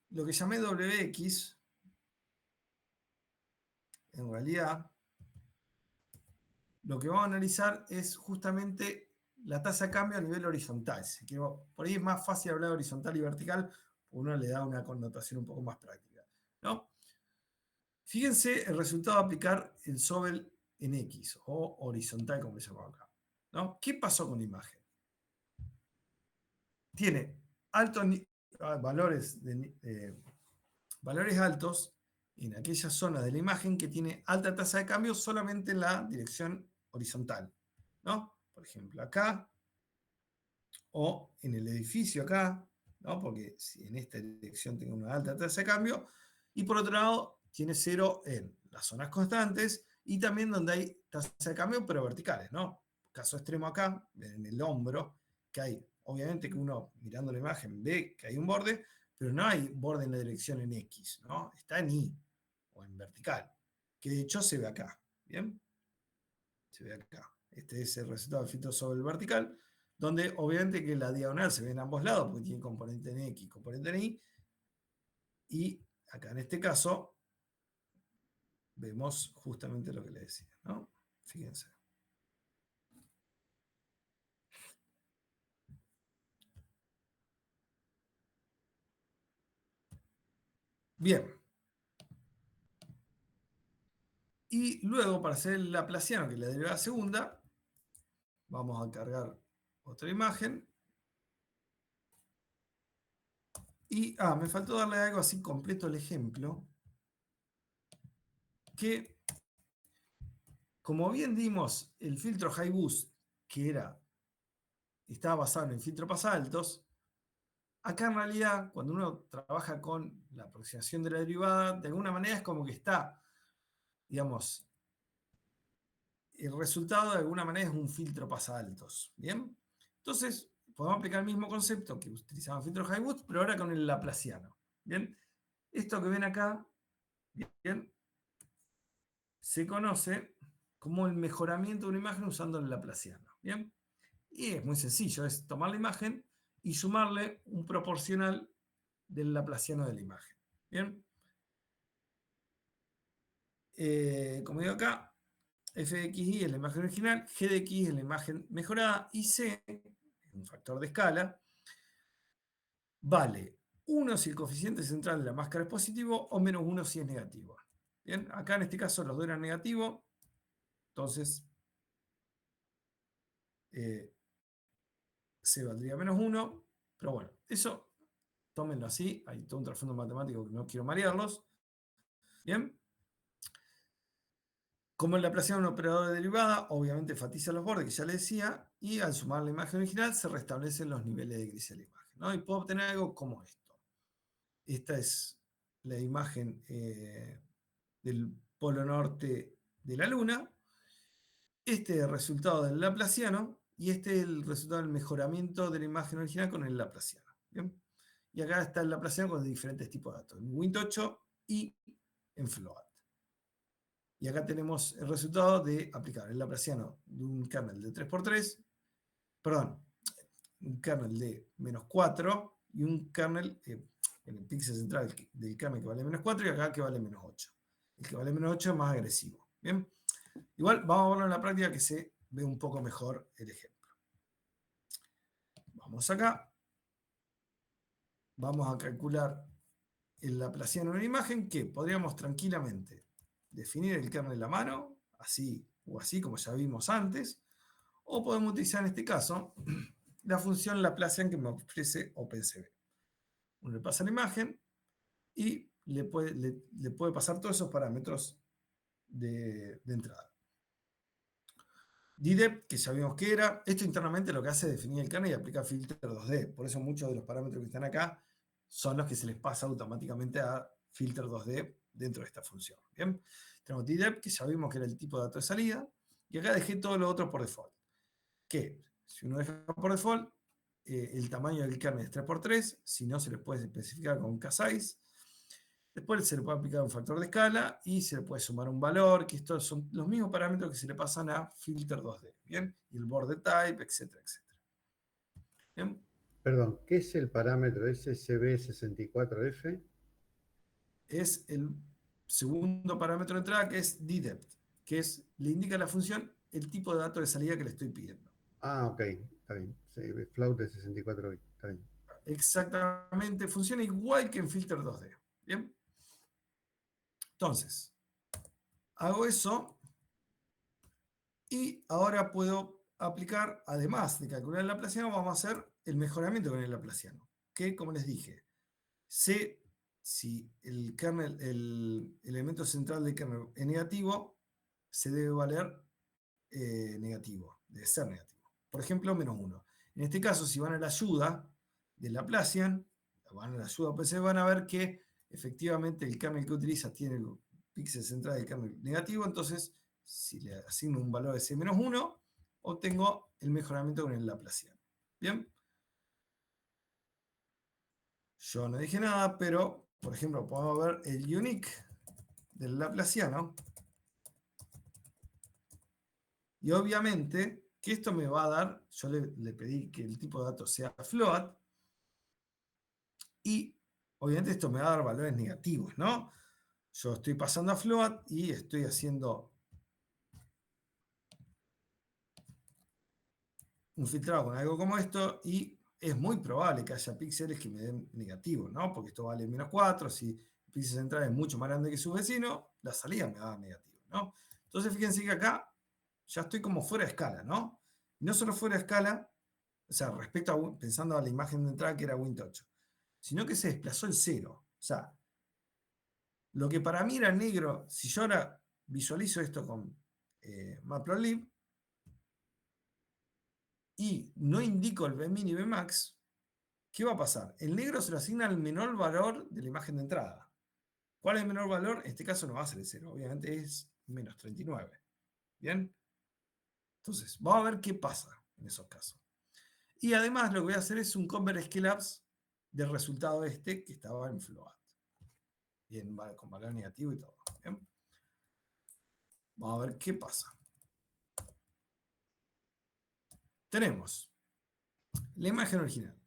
lo que llamé WX, en realidad, lo que vamos a analizar es justamente la tasa de cambio a nivel horizontal. Por ahí es más fácil hablar de horizontal y vertical, uno le da una connotación un poco más práctica, ¿no? Fíjense el resultado de aplicar el Sobel en X, o horizontal, como se llama acá, ¿no? ¿Qué pasó con la imagen? Tiene valores altos en aquella zona de la imagen que tiene alta tasa de cambio solamente en la dirección horizontal, ¿no? Por ejemplo, acá, o en el edificio acá, ¿no? Porque si en esta dirección tengo una alta tasa de cambio, y por otro lado, tiene 0 en las zonas constantes y también donde hay tasa de cambio, pero verticales, ¿no? Caso extremo acá, en el hombro, que hay, obviamente que uno mirando la imagen ve que hay un borde, pero no hay borde en la dirección en X, ¿no? Está en Y, o en vertical, que de hecho se ve acá, ¿bien? Se ve acá. Este es el resultado del filtro sobre el vertical, donde obviamente que la diagonal se ve en ambos lados, porque tiene componente en X y componente en Y, y acá en este caso vemos justamente lo que le decía, ¿no? Fíjense. Bien. Y luego, para hacer el laplaciano, que es la derivada segunda, vamos a cargar otra imagen. Y, me faltó darle algo así completo el ejemplo, que, como bien dimos, el filtro high boost, que estaba basado en el filtro pasaltos, acá en realidad, cuando uno trabaja con la aproximación de la derivada, de alguna manera es como que está, digamos, el resultado de alguna manera es un filtro pasaltos, ¿bien? Entonces, podemos aplicar el mismo concepto que utilizaba el filtro high boost, pero ahora con el laplaciano, ¿bien? Esto que ven acá, ¿bien? Se conoce como el mejoramiento de una imagen usando el laplaciano, ¿bien? Y es muy sencillo, es tomar la imagen y sumarle un proporcional del laplaciano de la imagen, ¿bien? Como digo acá, f de xy es la imagen original, g de x es la imagen mejorada y c, un factor de escala, vale 1 si el coeficiente central de la máscara es positivo o menos 1 si es negativo. Bien, acá en este caso los dos eran negativos, entonces c valdría menos 1, pero bueno, eso tómenlo así, hay todo un trasfondo matemático que no quiero marearlos. Bien. Como el laplaciano es un operador de derivada, obviamente enfatiza los bordes, que ya les decía, y al sumar la imagen original se restablecen los niveles de gris de la imagen, ¿no? Y puedo obtener algo como esto. Esta es la imagen del polo norte de la Luna. Este es el resultado del laplaciano, y este es el resultado del mejoramiento de la imagen original con el laplaciano. ¿Bien? Y acá está el laplaciano con diferentes tipos de datos, en Wnt8 y en float. Y acá tenemos el resultado de aplicar el laplaciano de un kernel de 3×3, perdón, un kernel de -4 y un kernel en el píxel central del kernel que vale -4 y acá que vale -8. El que vale -8 es más agresivo. ¿Bien? Igual vamos a verlo en la práctica que se ve un poco mejor el ejemplo. Vamos acá. Vamos a calcular el laplaciano de una imagen que podríamos tranquilamente definir el kernel a mano, así o así como ya vimos antes, o podemos utilizar en este caso la función Laplacian que me ofrece OpenCV. Uno le pasa la imagen y le puede pasar todos esos parámetros de entrada. DDEP, que ya vimos que era, esto internamente lo que hace es definir el kernel y aplicar filtro 2D. Por eso muchos de los parámetros que están acá son los que se les pasa automáticamente a filter 2D dentro de esta función. ¿Bien? Tenemos DDEP, que ya vimos que era el tipo de dato de salida, y acá dejé todo lo otro por default. Que si uno deja por default, el tamaño del kernel es 3×3, si no se le puede especificar con K-size. Después se le puede aplicar un factor de escala y se le puede sumar un valor, que estos son los mismos parámetros que se le pasan a filter 2D, ¿bien? Y el border type, etcétera, etcétera. ¿Bien? Perdón, ¿qué es el parámetro SCB64F? Es el segundo parámetro de entrada que es DDEPT, que le indica a la función el tipo de dato de salida que le estoy pidiendo. Ah, ok, está bien. Sí, float de 64 bits, está bien. Exactamente, funciona igual que en filter 2D. ¿Bien? Entonces, hago eso y ahora puedo aplicar, además de calcular el laplaciano, vamos a hacer el mejoramiento con el laplaciano. Que, como les dije, sé si el kernel, el elemento central del kernel es negativo, se debe valer negativo, debe ser negativo. Por ejemplo, -1. En este caso, si van a la ayuda del Laplacian, van a la ayuda OpenCV, van a ver que efectivamente el kernel que utiliza tiene el píxel central del kernel negativo, entonces si le asigno un valor de C-1, obtengo el mejoramiento con el Laplaciano. ¿Bien? Yo no dije nada, pero, por ejemplo, podemos ver el unique del Laplaciano. Y obviamente que esto me va a dar, yo le pedí que el tipo de datos sea float, y obviamente esto me va a dar valores negativos, ¿no? yo estoy pasando a float y estoy haciendo un filtrado con algo como esto y es muy probable que haya píxeles que me den negativo, ¿no? Porque esto vale -4, si el píxel central es mucho más grande que su vecino, la salida me da negativo, ¿no? Entonces fíjense que acá ya estoy como fuera de escala, ¿no? Y no solo fuera de escala, o sea, pensando a la imagen de entrada que era Win8, sino que se desplazó el 0. O sea, lo que para mí era negro, si yo ahora visualizo esto con Matplotlib y no indico el Bmin y Bmax, ¿qué va a pasar? El negro se lo asigna al menor valor de la imagen de entrada. ¿Cuál es el menor valor? En este caso no va a ser el 0, obviamente es -39. ¿Bien? Entonces, vamos a ver qué pasa en esos casos. Y además lo que voy a hacer es un convert scale-ups del resultado este que estaba en float. Bien, con valor negativo y todo. ¿Bien? Vamos a ver qué pasa. Tenemos la imagen original,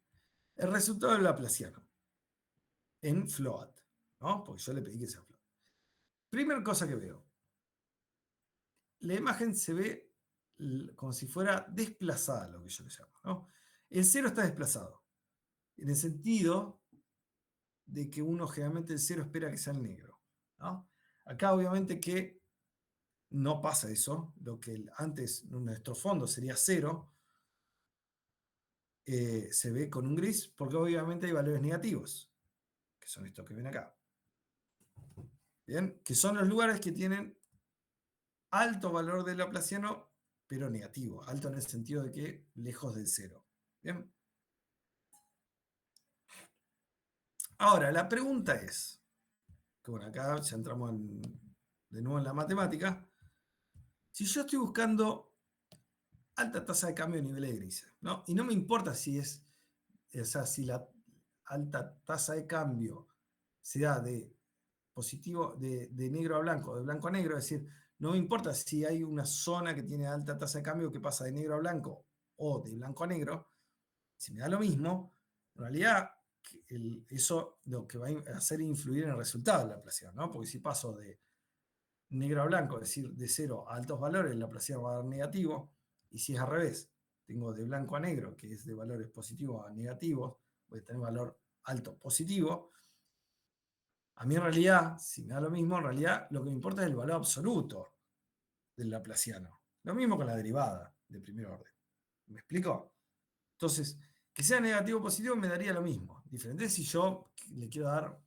el resultado del laplaciano en float, ¿no? Porque yo le pedí que sea float. Primera cosa que veo, la imagen se ve como si fuera desplazada, lo que yo le llamo, ¿no? El 0 está desplazado, en el sentido de que uno generalmente el 0 espera que sea el negro, ¿no? Acá obviamente que no pasa eso, lo que antes nuestro fondo sería 0, se ve con un gris, porque obviamente hay valores negativos, que son estos que ven acá. ¿Bien? Que son los lugares que tienen alto valor del laplaciano, pero negativo. Alto en el sentido de que lejos del 0. ¿Bien? Ahora, la pregunta es, que bueno, acá ya entramos de nuevo en la matemática. Si yo estoy buscando alta tasa de cambio de niveles de grises, ¿no? Y no me importa si o sea, si la alta tasa de cambio se da de positivo, de negro a blanco, de blanco a negro, es decir, no me importa si hay una zona que tiene alta tasa de cambio que pasa de negro a blanco o de blanco a negro, si me da lo mismo, en realidad eso lo que va a hacer influir en el resultado de la laplaciano, ¿no? Porque si paso de negro a blanco, es decir, de 0 a altos valores, la laplaciano va a dar negativo, y si es al revés, tengo de blanco a negro, que es de valores positivos a negativos, voy a tener valor alto positivo. A mí en realidad, si me da lo mismo, en realidad lo que me importa es el valor absoluto del laplaciano. Lo mismo con la derivada de primer orden. ¿Me explico? Entonces, que sea negativo o positivo me daría lo mismo. Diferente si yo le quiero dar,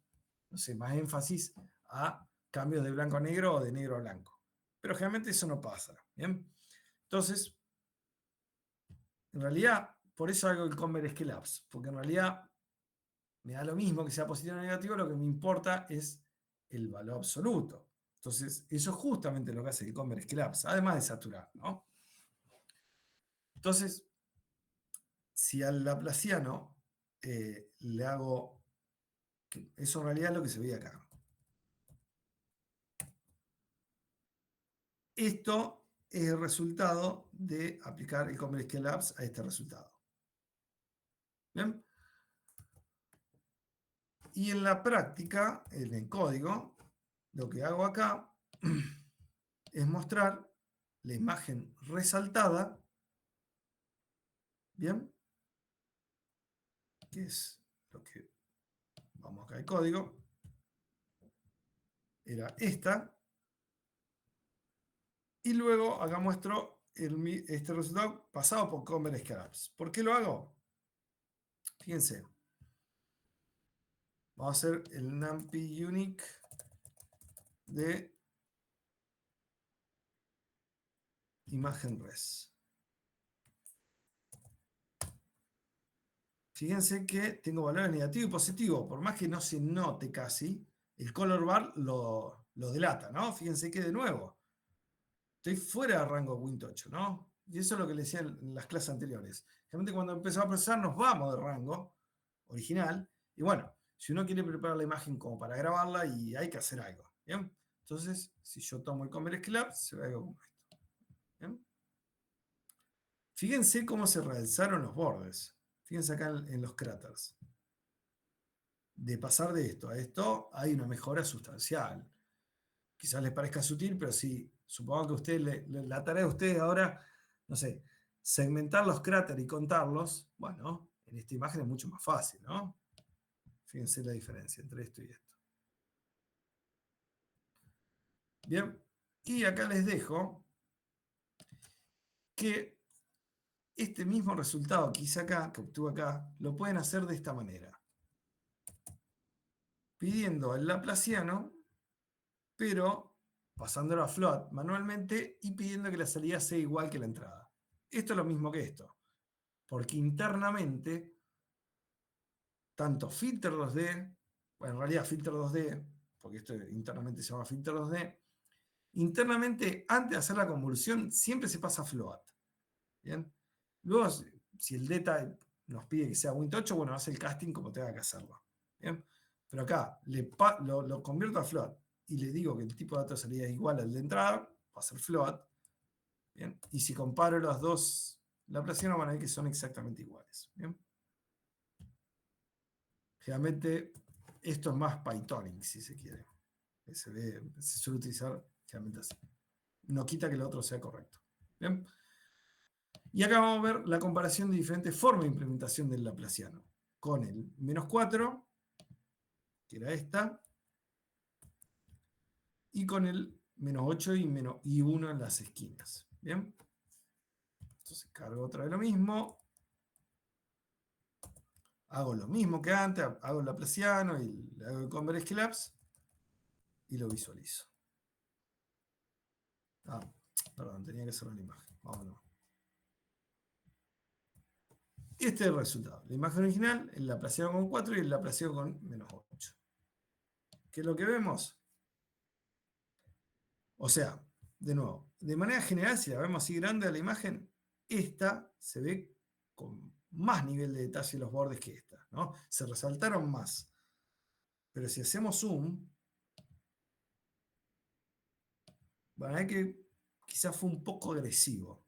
no sé, más énfasis a cambios de blanco a negro o de negro a blanco. Pero generalmente eso no pasa. ¿Bien? Entonces, en realidad, por eso hago el convert scale-ups, porque en realidad me da lo mismo que sea positivo o negativo, lo que me importa es el valor absoluto. Entonces, eso es justamente lo que hace el convert scale-ups, además de saturar, ¿no? Entonces, si al laplaciano le hago, eso en realidad es lo que se ve acá. Esto es el resultado de aplicar el convert scale-ups a este resultado. ¿Bien? Y en la práctica, en el código, lo que hago acá es mostrar la imagen resaltada, ¿bien? Que es lo que, vamos acá al código, era esta, y luego acá muestro este resultado pasado por convert scale-ups. ¿Por qué lo hago? Fíjense, vamos a hacer el NumPy unique de imagen res. Fíjense que tengo valores negativo y positivo, por más que no se note casi, el color bar lo delata, ¿no? Fíjense que de nuevo, estoy fuera de rango Win8, ¿no? Y eso es lo que le decía en las clases anteriores. Realmente cuando empezamos a procesar nos vamos de rango original, y bueno, si uno quiere preparar la imagen como para grabarla, y hay que hacer algo, ¿bien? Entonces, si yo tomo el convert scale-up, se ve algo como esto, ¿bien? Fíjense cómo se realzaron los bordes. Fíjense acá en los cráteres. De pasar de esto a esto hay una mejora sustancial. Quizás les parezca sutil, pero sí, supongo que ustedes, la tarea de ustedes ahora, no sé, segmentar los cráteres y contarlos, bueno, en esta imagen es mucho más fácil, ¿no? Fíjense la diferencia entre esto y esto. Bien, y acá les dejo que este mismo resultado que hice acá, que obtuve acá, lo pueden hacer de esta manera. Pidiendo el laplaciano, pero pasándolo a float manualmente y pidiendo que la salida sea igual que la entrada. Esto es lo mismo que esto, porque internamente, tanto filter 2D, bueno, en realidad filter 2D, porque esto internamente se llama filter 2D, internamente, antes de hacer la convolución, siempre se pasa a float. ¿Bien? Luego, si el data nos pide que sea Win8, bueno, hace el casting como tenga que hacerlo. ¿Bien? Pero acá lo convierto a float y le digo que el tipo de datos de salida es igual al de entrada, va a ser float. ¿Bien? Y si comparo los dos laplacianos, van a ver que son exactamente iguales. ¿Bien? Generalmente, esto es más Pythonic, si se quiere. Se suele utilizar generalmente así. No quita que el otro sea correcto. ¿Bien? Y acá vamos a ver la comparación de diferentes formas de implementación del laplaciano. Con el -4, que era esta, y con el -8 y 1 en las esquinas. ¿Bien? Entonces cargo otra vez lo mismo. Hago lo mismo que antes, hago el laplaciano y le hago el converge collapse y lo visualizo. Ah, perdón, tenía que cerrar la imagen. Vámonos. Este es el resultado. La imagen original, el laplaciano con 4 y el laplaciano con -8. ¿Qué es lo que vemos? O sea, de nuevo, de manera general, si la vemos así grande a la imagen, esta se ve con más nivel de detalle en los bordes que esta, ¿no? Se resaltaron más. Pero si hacemos zoom, van a ver que quizás fue un poco agresivo.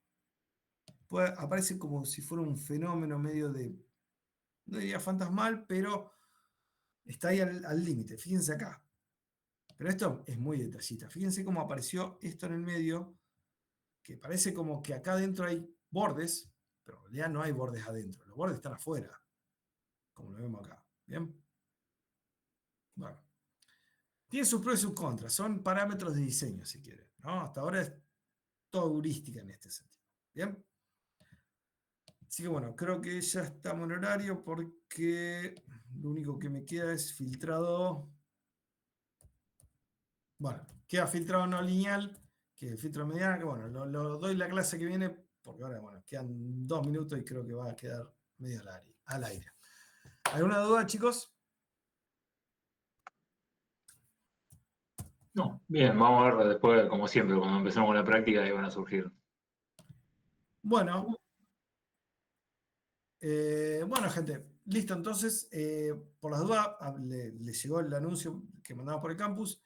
Aparece como si fuera un fenómeno medio de, no diría fantasmal, pero está ahí al límite. Fíjense acá. Pero esto es muy detallista. Fíjense cómo apareció esto en el medio, que parece como que acá adentro hay bordes, pero en realidad no hay bordes adentro. Los bordes están afuera, como lo vemos acá. ¿Bien? Bueno. Tiene sus pros y sus contras. Son parámetros de diseño, si quieren, ¿no? Hasta ahora es todo heurística en este sentido. ¿Bien? Así que bueno, creo que ya estamos en horario porque lo único que me queda es filtrado. Bueno, queda filtrado no lineal, que es el filtro mediano, que bueno, lo doy la clase que viene, porque ahora, bueno, quedan 2 minutos y creo que va a quedar medio al aire. ¿Alguna duda, chicos? No, bien, vamos a ver después, como siempre, cuando empecemos con la práctica, ahí van a surgir. Bueno, bueno, gente, listo. Entonces, por las dudas, le llegó el anuncio que mandamos por el campus.